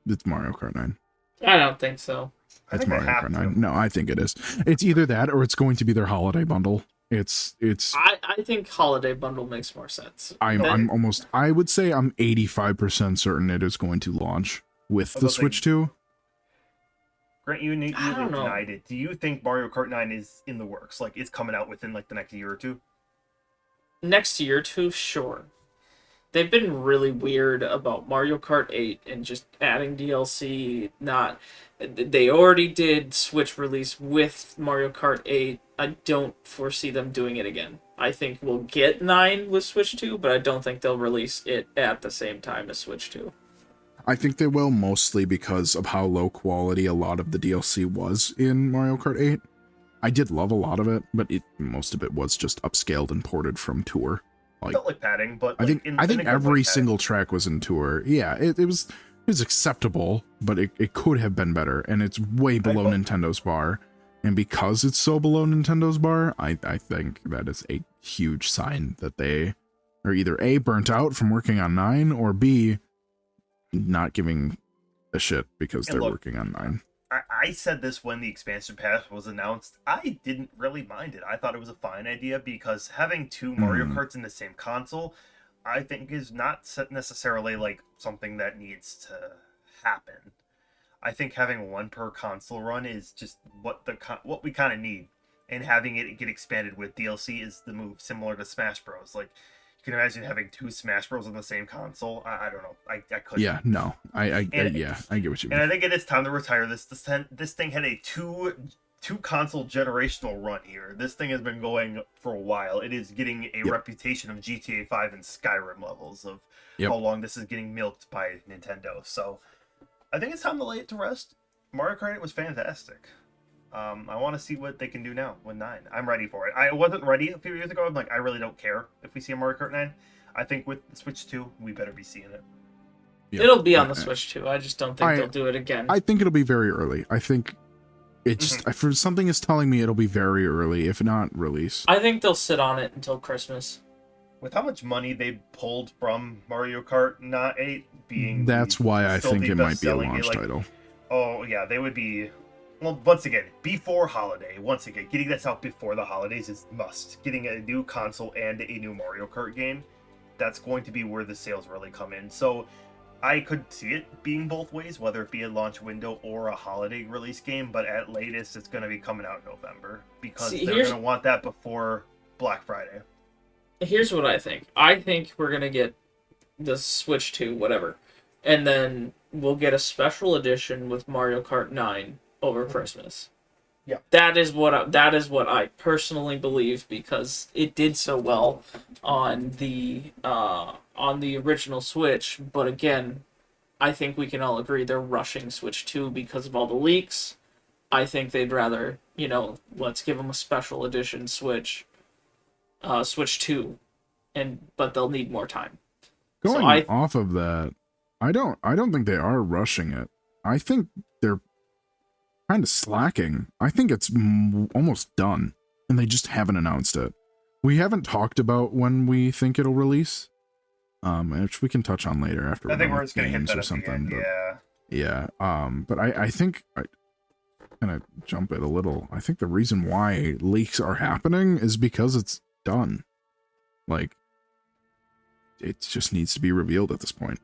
It's Mario Kart 9. I don't think so. It's Mario Kart 9. No, I think it is. It's either that or it's going to be their holiday bundle. It's I think holiday bundle makes more sense. I'm almost, I would say I'm 85% certain it is going to launch with the Switch 2. Grant, you denied it. Do you think Mario Kart 9 is in the works? Like, it's coming out within, like, the next year or two? Next year or two? Sure. They've been really weird about Mario Kart 8 and just adding DLC. They already did Switch release with Mario Kart 8. I don't foresee them doing it again. I think we'll get 9 with Switch 2, but I don't think they'll release it at the same time as Switch 2. I think they will, mostly because of how low quality a lot of the DLC was in Mario Kart 8. I did love a lot of it, but most of it was just upscaled and ported from Tour. Felt like padding, but I think every single track was in Tour. Yeah, it was acceptable, but it could have been better, and it's way below Nintendo's bar. And because it's so below Nintendo's bar, I think that is a huge sign that they are either A, burnt out from working on 9, or B, not giving a shit because they're working on 9. I said this when the expansion pass was announced. I didn't really mind it. I thought it was a fine idea because having two Mario Mhm. Karts in the same console, I think is not necessarily like something that needs to happen. I think having one per console run is just what we kind of need, and having it get expanded with DLC is the move, similar to Smash Bros. Like you can imagine having two Smash Bros on the same console. I don't know. I couldn't. Yeah, no, And yeah, I get what you and I mean. think it is time to retire this. This thing had a two console generational run here. This thing has been going for a while. It is getting a Yep, reputation of GTA 5 and Skyrim levels of yep. how long this is getting milked by Nintendo. So I think it's time to lay it to rest. Mario Kart 8 was fantastic. I want to see what they can do now with 9. I'm ready for it. I wasn't ready a few years ago. I'm like, I really don't care if we see a Mario Kart 9. I think with Switch 2, we better be seeing it. Yep. It'll be on the Switch too. I just don't think I they'll do it again. I think it'll be very early. I think it's for something is telling me it'll be very early, if not release. I think they'll sit on it until Christmas. With how much money they pulled from Mario Kart not 8 being That's why I still think the it might be a best-selling launch game, like, title. oh yeah, they would be. Well, once again, before holiday. Once again, getting this out before the holidays is must. Getting a new console and a new Mario Kart game, that's going to be where the sales really come in. So I could see it being both ways, whether it be a launch window or a holiday release game, but at latest it's going to be coming out in November because See, they're going to want that before Black Friday. Here's what I think. I think we're gonna get the Switch 2, whatever, and then we'll get a special edition with Mario Kart 9 over Christmas. Yeah. That is what I personally believe because it did so well on the original Switch. But again, I think we can all agree they're rushing Switch 2 because of all the leaks. I think they'd rather, let's give them a special edition Switch 2, but they'll need more time. Going off of that, I don't think they are rushing it. I think they're kind of slacking. I think it's almost done, and they just haven't announced it. We haven't talked about when we think it'll release, which we can touch on later after. I think we're just gonna hit games that or at the something. end, But yeah. but I think I'm gonna jump it a little. I think the reason why leaks are happening is because it's done. Like, it just needs to be revealed at this point.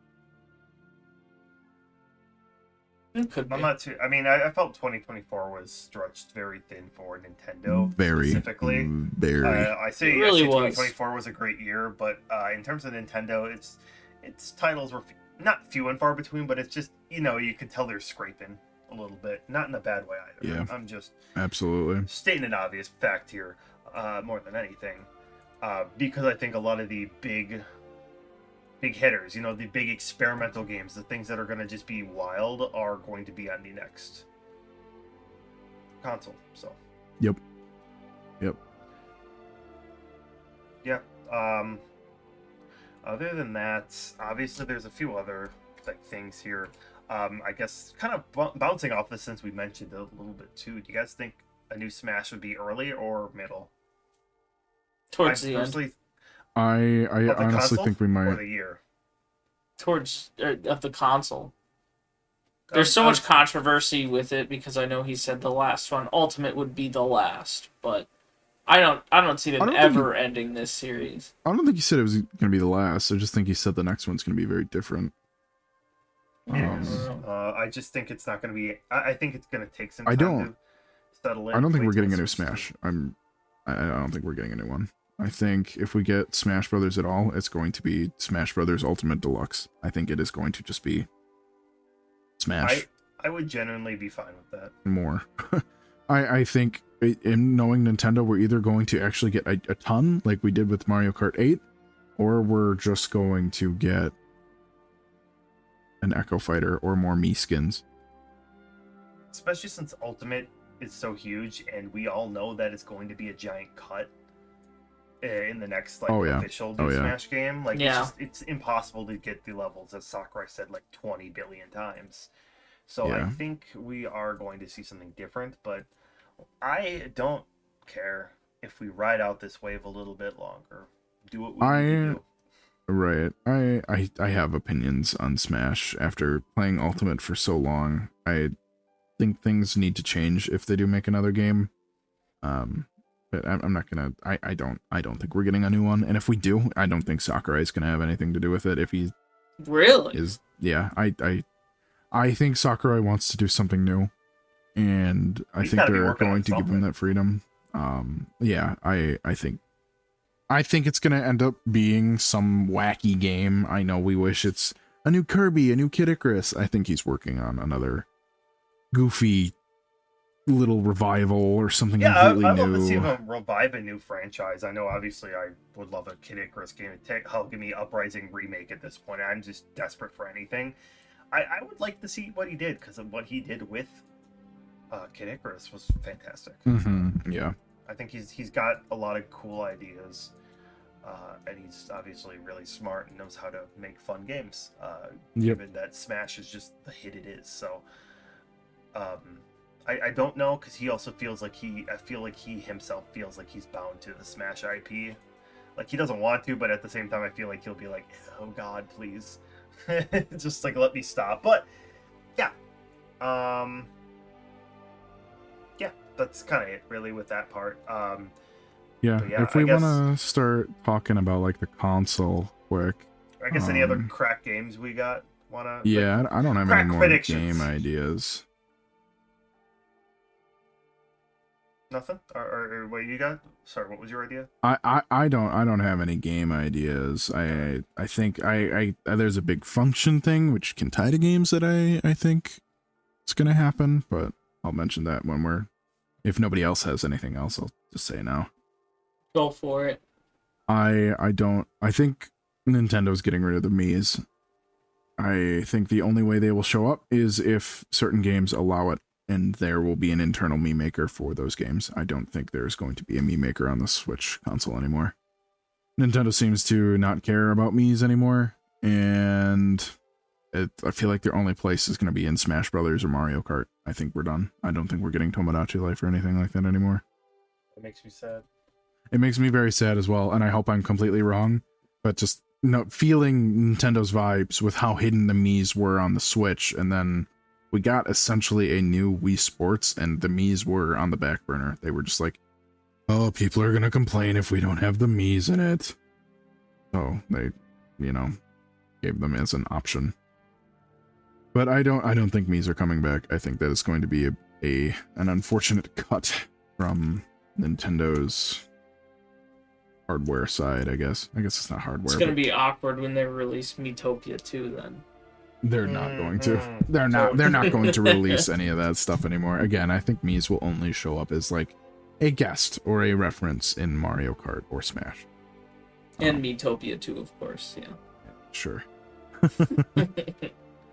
It could be. I'm not too. I mean, I felt 2024 was stretched very thin for Nintendo specifically. Very. I say, It really 2024 was a great year, but in terms of Nintendo, its titles were not few and far between, but it's just you could tell they're scraping a little bit, not in a bad way either. Yeah, I'm just absolutely stating an obvious fact here, more than anything, because I think a lot of the big hitters, the big experimental games, the things that are going to just be wild, are going to be on the next console. So. Yep. Yeah. Other than that, obviously there's a few other things here. I guess kind of bouncing off this since we mentioned it a little bit too. Do you guys think a new Smash would be early or middle? Towards the end. I honestly think we might. Or the year? Of the console. There's so much controversy with it because I know he said the last one, Ultimate, would be the last, but I don't see them ever ending this series. I don't think he said it was going to be the last. I just think he said the next one's going to be very different. I just think it's not going to be. I think it's going to take some time to settle in. I don't think we're getting a new Smash. I don't think we're getting a new one. I think if we get Smash Brothers at all, it's going to be Smash Brothers Ultimate Deluxe. I think it is going to just be Smash. I would genuinely be fine with that. More. I think, in knowing Nintendo, we're either going to actually get a ton, like we did with Mario Kart 8, or we're just going to get an Echo Fighter or more Mii skins. Especially since Ultimate is so huge, and we all know that it's going to be a giant cut in the next official Smash game. It's impossible to get the levels, as Sakurai said 20 billion times. So I think we are going to see something different, but I don't care if we ride out this wave a little bit longer. Do what we need to do. Right. I have opinions on Smash after playing Ultimate for so long. think things need to change if they do make another game. But I'm not gonna. I don't think we're getting a new one. And if we do, I don't think Sakurai is gonna have anything to do with it. If he Really? yeah, I think Sakurai wants to do something new, and I think they're going to give him that freedom. Yeah, I think it's gonna end up being some wacky game. I know we wish it's a new Kirby, a new Kid Icarus. I think he's working on another goofy little revival or something completely new. I'd love to see him revive a new franchise. I know, obviously, I would love a Kid Icarus game. Hell, give me Uprising remake at this point. I'm just desperate for anything. I would like to see what he did, because of what he did with Kid Icarus was fantastic. Yeah, I think he's got a lot of cool ideas, and he's obviously really smart and knows how to make fun games. Given that Smash is just the hit it is. So, I don't know, because he also feels like I feel like he himself feels like he's bound to the Smash IP. Like, he doesn't want to, but at the same time, I feel like he'll be like, oh God, please. Just like, let me stop. But yeah, yeah, that's kind of it really with that part. yeah, if we want to start talking about like the console quick, I guess any other crack games we got? Yeah, I don't have any more game ideas. Nothing? Or what you got? Sorry, what was your idea? I don't have any game ideas. I think there's a big function thing which can tie to games that I think it's gonna happen, but I'll mention that when if nobody else has anything else, I'll just say now. Go for it. I think Nintendo's getting rid of the Miis. I think the only way they will show up is if certain games allow it, and there will be an internal Mii maker for those games. I don't think there's going to be a Mii maker on the Switch console anymore. Nintendo seems to not care about Miis anymore, and I feel like their only place is going to be in Smash Brothers or Mario Kart. I think we're done. I don't think we're getting Tomodachi Life or anything like that anymore. It makes me sad. It makes me very sad as well, and I hope I'm completely wrong, but just feeling Nintendo's vibes with how hidden the Miis were on the Switch, and then we got essentially a new Wii Sports, and the Miis were on the back burner. They were just like, oh, people are going to complain if we don't have the Miis in it. So they, gave them as an option. But I don't think Miis are coming back. I think that it's going to be an unfortunate cut from Nintendo's hardware side, I guess. I guess it's not hardware. It's going to be awkward when they release Miitopia 2 then. They're not going to. They're not going to release any of that stuff anymore. Again, I think Miis will only show up as like a guest or a reference in Mario Kart or Smash. And Miitopia 2, of course, yeah. Sure.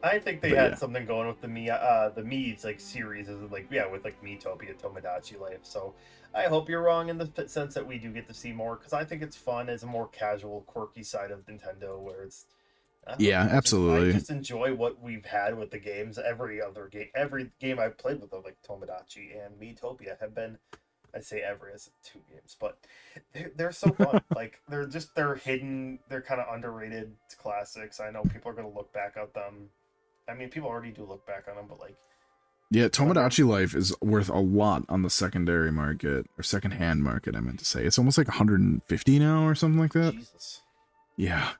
I think they had something going with the Mii's like series, with like Miitopia, Tomodachi Life. So I hope you're wrong in the sense that we do get to see more, because I think it's fun as a more casual, quirky side of Nintendo, where it's absolutely. I just enjoy what we've had with the games. Every game I've played with them, like Tomodachi and Miitopia, have been, I say every as 2 games, but they're so fun. Like they're hidden, they're kind of underrated classics. I know people are gonna look back at them. I mean, people already do look back on them, but like, yeah, Tomodachi Life is worth a lot on the secondary market, or secondhand market. I meant to say it's almost like 150 now or something like that. Jesus. Yeah.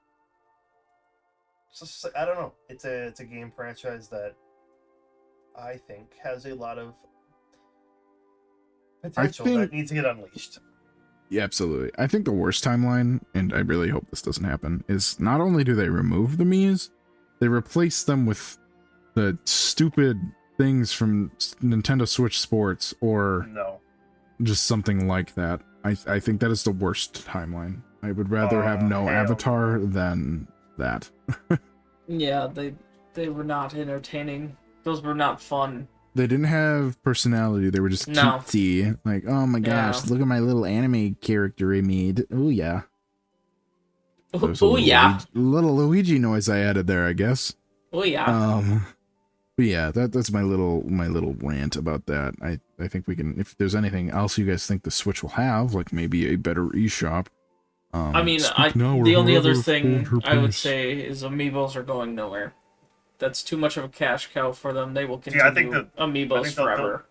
So, I don't know. It's a game franchise that I think has a lot of potential that needs to get unleashed. Yeah, absolutely. I think the worst timeline, and I really hope this doesn't happen, is not only do they remove the Miis, they replace them with the stupid things from Nintendo Switch Sports, or just something like that. I think that is the worst timeline. I would rather have no Avatar than that. Yeah, they were not entertaining. Those were not fun. They didn't have personality. They were just cutesy. Like, oh my gosh, look at my little anime character I made. Oh yeah. Oh yeah. Little Luigi noise I added there, I guess. Oh yeah. But yeah, that's my little rant about that. I think we can, if there's anything else you guys think the Switch will have, like maybe a better eShop. I mean, the only other thing I would say is Amiibos are going nowhere. that's too much of a cash cow for them. They will Yeah, I think continue I amiibos think forever.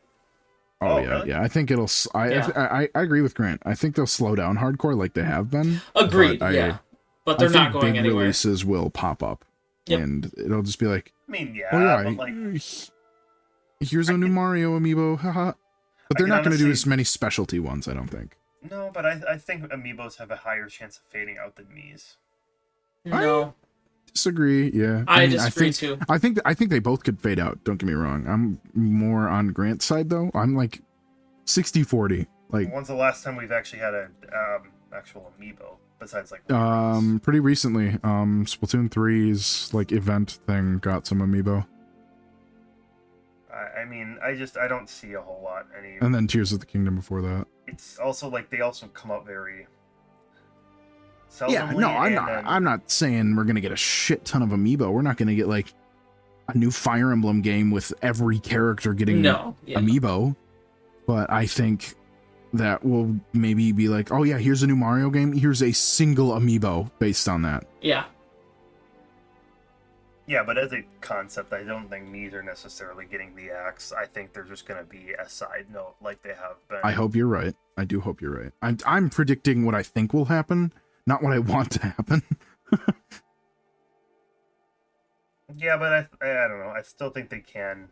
Oh, Oh, yeah, really? yeah. I think it'll. Yeah. I agree with Grant. I think they'll slow down hardcore like they have been. Agreed. But Yeah, but I they're not think going big anywhere. releases will pop up, Yep. and it'll just be like, I mean, oh yeah, yeah, but like, here's I a new can, Mario amiibo, haha. But I they're can not going to do honestly, as many specialty ones, I don't think. no, but I think amiibos have a higher chance of fading out than Mii's. I No, disagree. Yeah, I mean, disagree too. I think they both could fade out. Don't get me wrong. I'm more on Grant's side though. I'm like 60-40. Like, When's the last time we've actually had a actual amiibo besides like re-release? pretty recently, Splatoon 3's like event thing got some amiibo, I mean, I don't see a whole lot any. and then Tears of the Kingdom before that. It's also like they also come up very Yeah, seldomly. no, I'm and not. then, I'm not saying we're gonna get a shit ton of amiibo. We're not gonna get like a new Fire Emblem game with every character getting No, yeah. amiibo. But I think that will maybe be like, oh yeah, here's a new Mario game. Here's a single amiibo based on that. Yeah. Yeah, but as a concept, I don't think Mii's are necessarily getting the axe. I think they're just going to be a side note like they have been. I hope you're right. I do hope you're right. I'm predicting what I think will happen, not what I want to happen. Yeah, but I don't know. I still think they can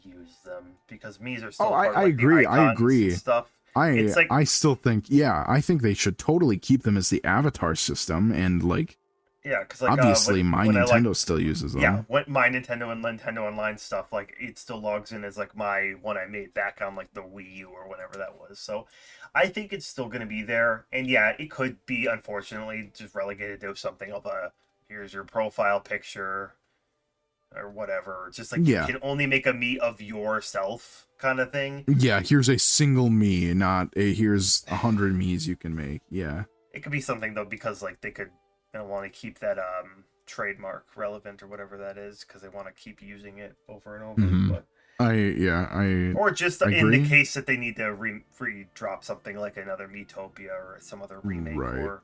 use them because Mii's are still Oh, part of, I like, agree. the I icons agree. and stuff. I It's like- I still think, yeah, I think they should totally keep them as the avatar system, and like Yeah, because like obviously my when Nintendo still uses them. Yeah, when my Nintendo and Nintendo Online stuff, like it still logs in as like my one I made back on like the Wii U or whatever that was. So I think it's still going to be there, and yeah, it could be unfortunately just relegated to something of a here's your profile picture or whatever. Just like Yeah. you can only make a me of yourself kind of thing. Yeah, here's a single me, not a here's 100 me's you can make. Yeah. It could be something though because like they could want to keep that trademark relevant or whatever that is because they want to keep using it over and over. Mhm. But I or just I in the agree. case that they need to re-drop something like another Miitopia or some other remake Right. or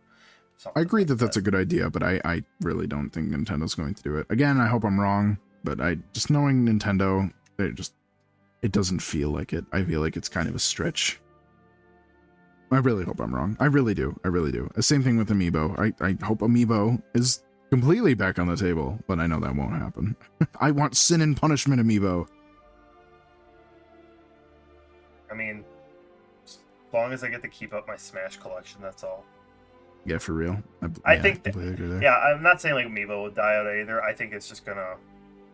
something. I agree like that that's a good idea, but I really don't think Nintendo's going to do it. Again, I hope I'm wrong, but I just knowing Nintendo, it doesn't feel like it. I feel like it's kind of a stretch. I really hope I'm wrong. I really do. I really do. Same thing with Amiibo. I hope Amiibo is completely back on the table, but I know that won't happen. I want Sin and Punishment Amiibo. I mean, as long as I get to keep up my Smash collection, that's all. Yeah, for real. I think that- completely agree there. Yeah, I'm not saying like Amiibo will die out either. I think it's just gonna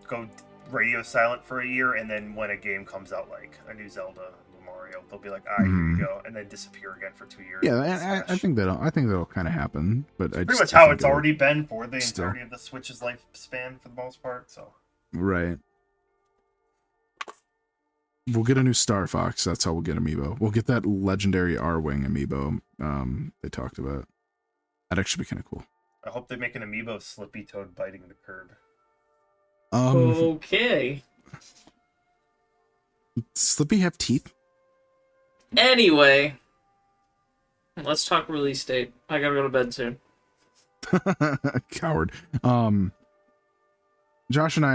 go radio silent for a year, and then when a game comes out, like a new Zelda, new Mario, they'll be like, "Ah, here Mhm. you go," and then disappear again for 2 years. Yeah, in I Smash. think that'll kind of happen, but I Pretty just much I how think it's it'll- already been for the still. entirety of the Switch's lifespan for the most part. So Right. We'll get a new Star Fox. That's how we'll get Amiibo. We'll get that legendary R-Wing Amiibo they talked about. That'd actually be kind of cool. I hope they make an Amiibo Slippy Toad biting the curb. Okay. Slippy have teeth? Anyway, let's talk release date. I gotta go to bed soon. Coward. Josh and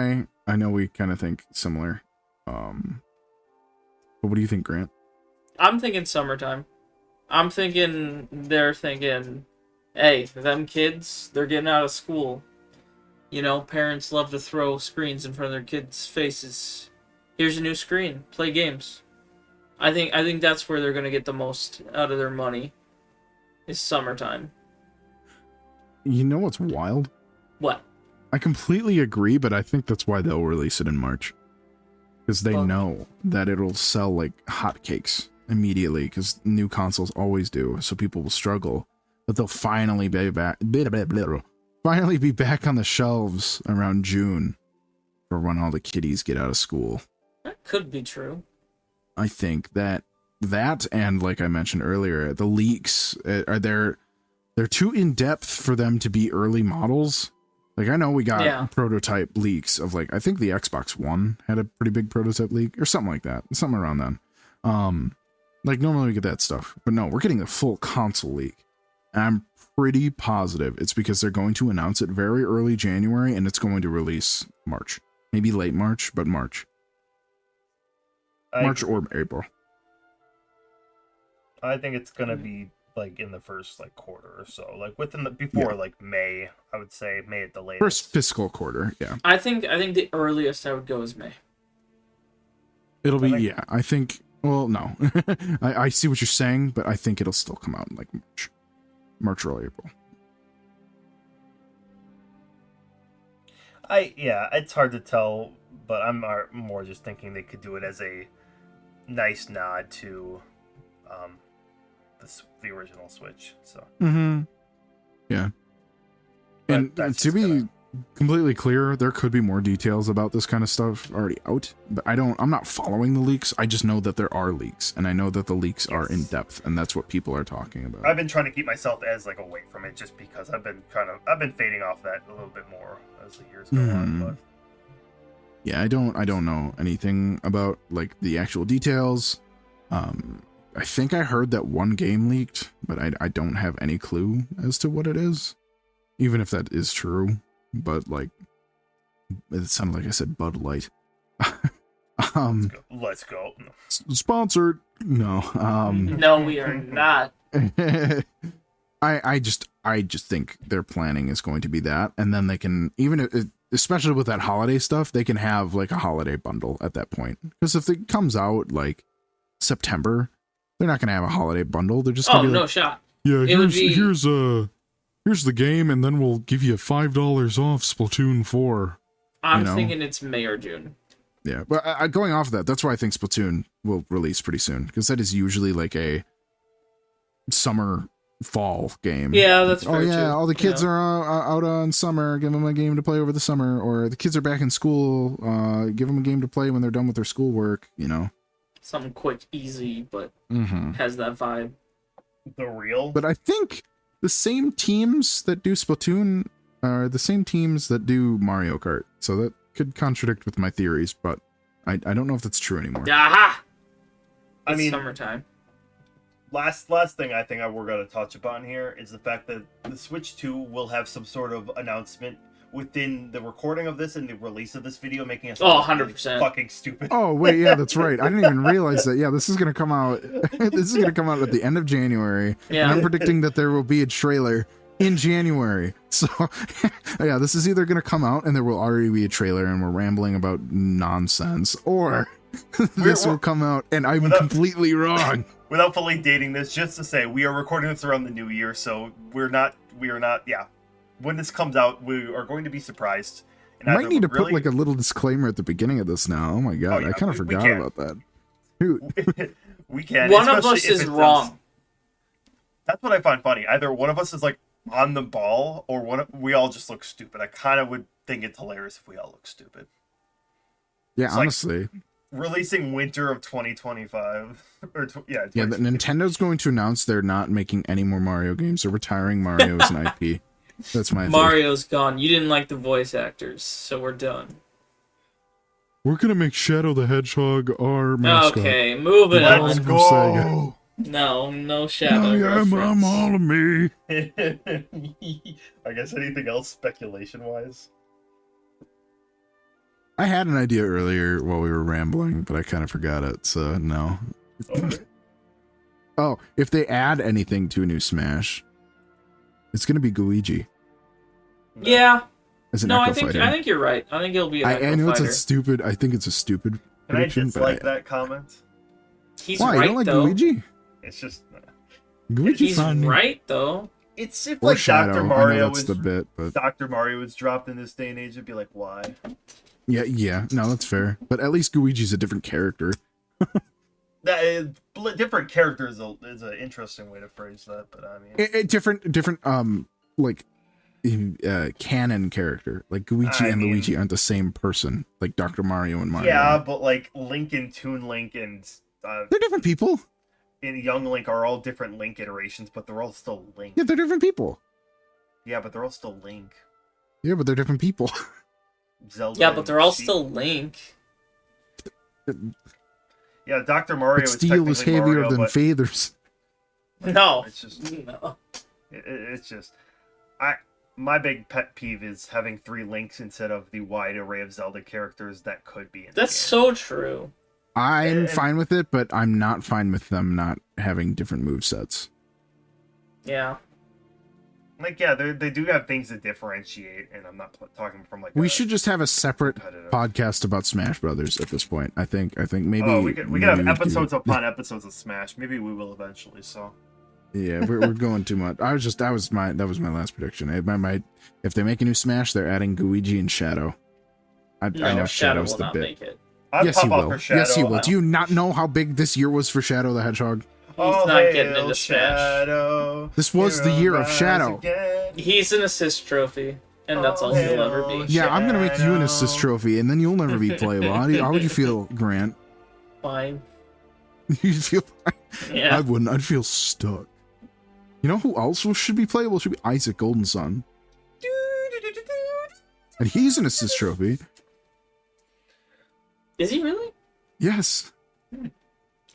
I know we kind of think similar. But what do you think, Grant? I'm thinking summertime. They're thinking, hey, them kids, they're getting out of school. You know, parents love to throw screens in front of their kids' faces. Here's a new screen. Play games. I think that's where they're gonna get the most out of their money. Is summertime. You know what's wild? What? I completely agree, but I think that's why they'll release it in March. Because they Well- know that it'll sell like hotcakes immediately, because new consoles always do, so people will struggle. But they'll finally be back on the shelves around June for when all the kiddies get out of school. That could be true. I think that and like I mentioned earlier, the leaks they're too in depth for them to be early models. Like I know we got prototype leaks of like I think the Xbox One had a pretty big prototype leak or something like that, something around then. Like normally we get that stuff, but no, we're getting the full console leak, And I'm pretty positive it's because they're going to announce it very early January and it's going to release March. Maybe late March, but March. March or April. I think it's gonna be like in the first like quarter or so, like within the before like May. I would say May at the latest. First fiscal quarter, yeah. I think the earliest I would go is May. It'll be I think. Well, no, I see what you're saying, but I think it'll still come out in like March or April. It's hard to tell, but I'm more just thinking they could do it as a nice nod to the original Switch. So yeah, and to be completely clear, there could be more details about this kind of stuff already out, but I'm not following the leaks. I just know that there are leaks, and I know that the leaks are in depth, and that's what people are talking about. I've been trying to keep myself as like away from it, just because I've been fading off that a little bit more as the years go on. But yeah, I don't know anything about like the actual details. I think I heard that one game leaked, but I don't have any clue as to what it is, even if that is true. But like, it sounded like I said Bud Light. Let's go. Sponsored? No. No, we are not. I just think their planning is going to be that, and then they can especially with that holiday stuff, they can have like a holiday bundle at that point. Because if it comes out like September, they're not going to have a holiday bundle. They're just gonna be no like, shot. Yeah, here's the game, and then we'll give you $5 off Splatoon 4. I'm thinking it's May or June. Yeah, but going off of that, that's why I think Splatoon will release pretty soon, because that is usually like a summer fall game. Yeah, that's very true. All the kids are out on summer, give them a game to play over the summer, or the kids are back in school, give them a game to play when they're done with their schoolwork, Something quick, easy, but has that vibe. But I think the same teams that do Splatoon are the same teams that do Mario Kart, so that could contradict with my theories, but I don't know if that's true anymore. Aha! I mean, summertime. Last thing I think we're going to touch upon here is the fact that the Switch 2 will have some sort of announcement within the recording of this and the release of this video, making us 100% fucking stupid. Oh wait, yeah, that's right. I didn't even realize that. Yeah, this is gonna come out. This is gonna come out at the end of January. Yeah. And I'm predicting that there will be a trailer in January. So yeah, this is either gonna come out and there will already be a trailer and we're rambling about nonsense, or this will come out and I'm completely wrong. Without fully dating this, just to say we are recording this around the new year, so we are not. Yeah. When this comes out, we are going to be surprised. And might need to put like a little disclaimer at the beginning of this now. Oh my god, I kind of forgot about that. We can. One of us is wrong. That's what I find funny. Either one of us is like on the ball, or we all just look stupid. I kind of would think it's hilarious if we all look stupid. Yeah, it's honestly. Like releasing winter of 2025. Yeah, Nintendo's going to announce they're not making any more Mario games. They're retiring Mario as an IP. That's my Mario's gone. You didn't like the voice actors, so we're done. We're gonna make Shadow the Hedgehog our mascot. Okay, moving on. Let's go. No Shadow. I'm all of me. I guess anything else speculation-wise? I had an idea earlier while we were rambling, but I kind of forgot it, so no. Okay. Oh, if they add anything to a new Smash, it's gonna be Luigi. Yeah. As an I Echo think Fighter. I think you're right. I think it'll be an Echo I know Fighter. I think it's a stupid Can prediction, I dislike that comment? He's why? right, You don't like though. Luigi? It's just... Luigi's He's fun. right, though. It's if Or like Shadow. Dr. I know Mario that's the bit, but Dr. Mario was dropped in this day and age, it'd be like, why? yeah, no, that's fair. But at least Luigi's a different character. That is, different characters is an interesting way to phrase that, but I mean, different like canon character. Like Luigi and Luigi aren't the same person. Like Dr. Mario and Mario. yeah, but like Link and Toon Link and they're different people. and Young Link are all different Link iterations, but they're all still Link. Yeah, they're different people. Yeah, but they're all still Link. Yeah, but they're different people. Zelda. Yeah, but they're all Sheep. still Link. Yeah, Dr. Mario But is steel is technically heavier Mario, than but feathers. No. it's just No. It's just, my big pet peeve is having 3 Links instead of the wide array of Zelda characters that could be in the That's game. so true. I'm fine with it, but I'm not fine with them not having different movesets. Yeah. Like, yeah, they do have things to differentiate, and I'm not talking from like. We should just have a separate competitive podcast about Smash Brothers at this point. I think maybe. Oh, we could maybe have do- episodes upon episodes of Smash. Maybe we will eventually. So. Yeah, we're going too much. That was my last prediction. If they make a new Smash, they're adding Luigi and Shadow. I know Shadow Shadow's will the not bit. make it. I'd Yes, he pop out will. for Shadow. Yes, he will. Do you not know how big this year was for Shadow the Hedgehog? He's not getting hail into Smash. Shadow, This was the year of arise Shadow. again. He's an assist trophy, and that's all he'll ever be. Yeah, I'm gonna make you an assist Shadow. trophy, and then you'll never be playable. How would you feel, Grant? Fine. You'd feel. Yeah. I wouldn't. I'd feel stuck. You know who else should be playable? Should be Isaac Golden Sun, and he's an assist trophy. Is he really? Yes.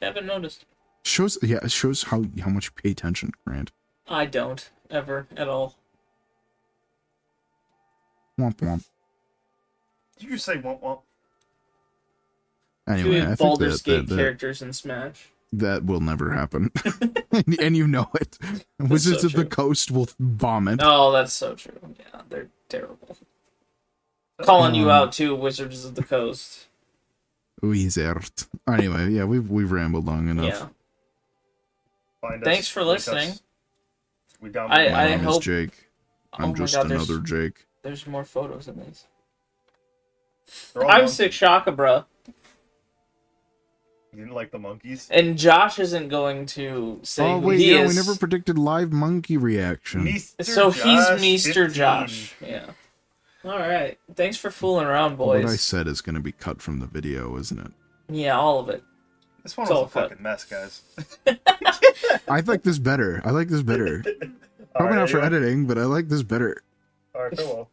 Haven't noticed. It shows how much you pay attention, Grant. I don't ever at all. Womp womp. Did you say womp womp? Do we Anyway, I have think Baldur's Gate that characters in Smash? that will never happen, and you know it. Wizards so of the true. Coast will vomit. Oh, that's so true. Yeah, they're terrible. Calling you out too, Wizards of the Coast. Wizard. Anyway, yeah, we've rambled long enough. Yeah. Find Thanks us, for like listening. us. We download My I name hope- is Jake. Oh I'm my just God, there's- another Jake. There's more photos in these. They're all I'm monkeys. sick Shaka, bruh. You didn't like the monkeys? And Josh isn't going to say Oh who wait, he yeah, is. we never predicted live monkey reaction. Mr. So he's Josh, Meester 15. Josh. Yeah. All right. Thanks for fooling around, What I boys. said is going to be cut from the video, isn't it? Yeah, all of it. This one It's all was a cut. fucking mess, guys. I like this better. Probably Alright, not for anyway. editing, but I like this better. Alright, farewell.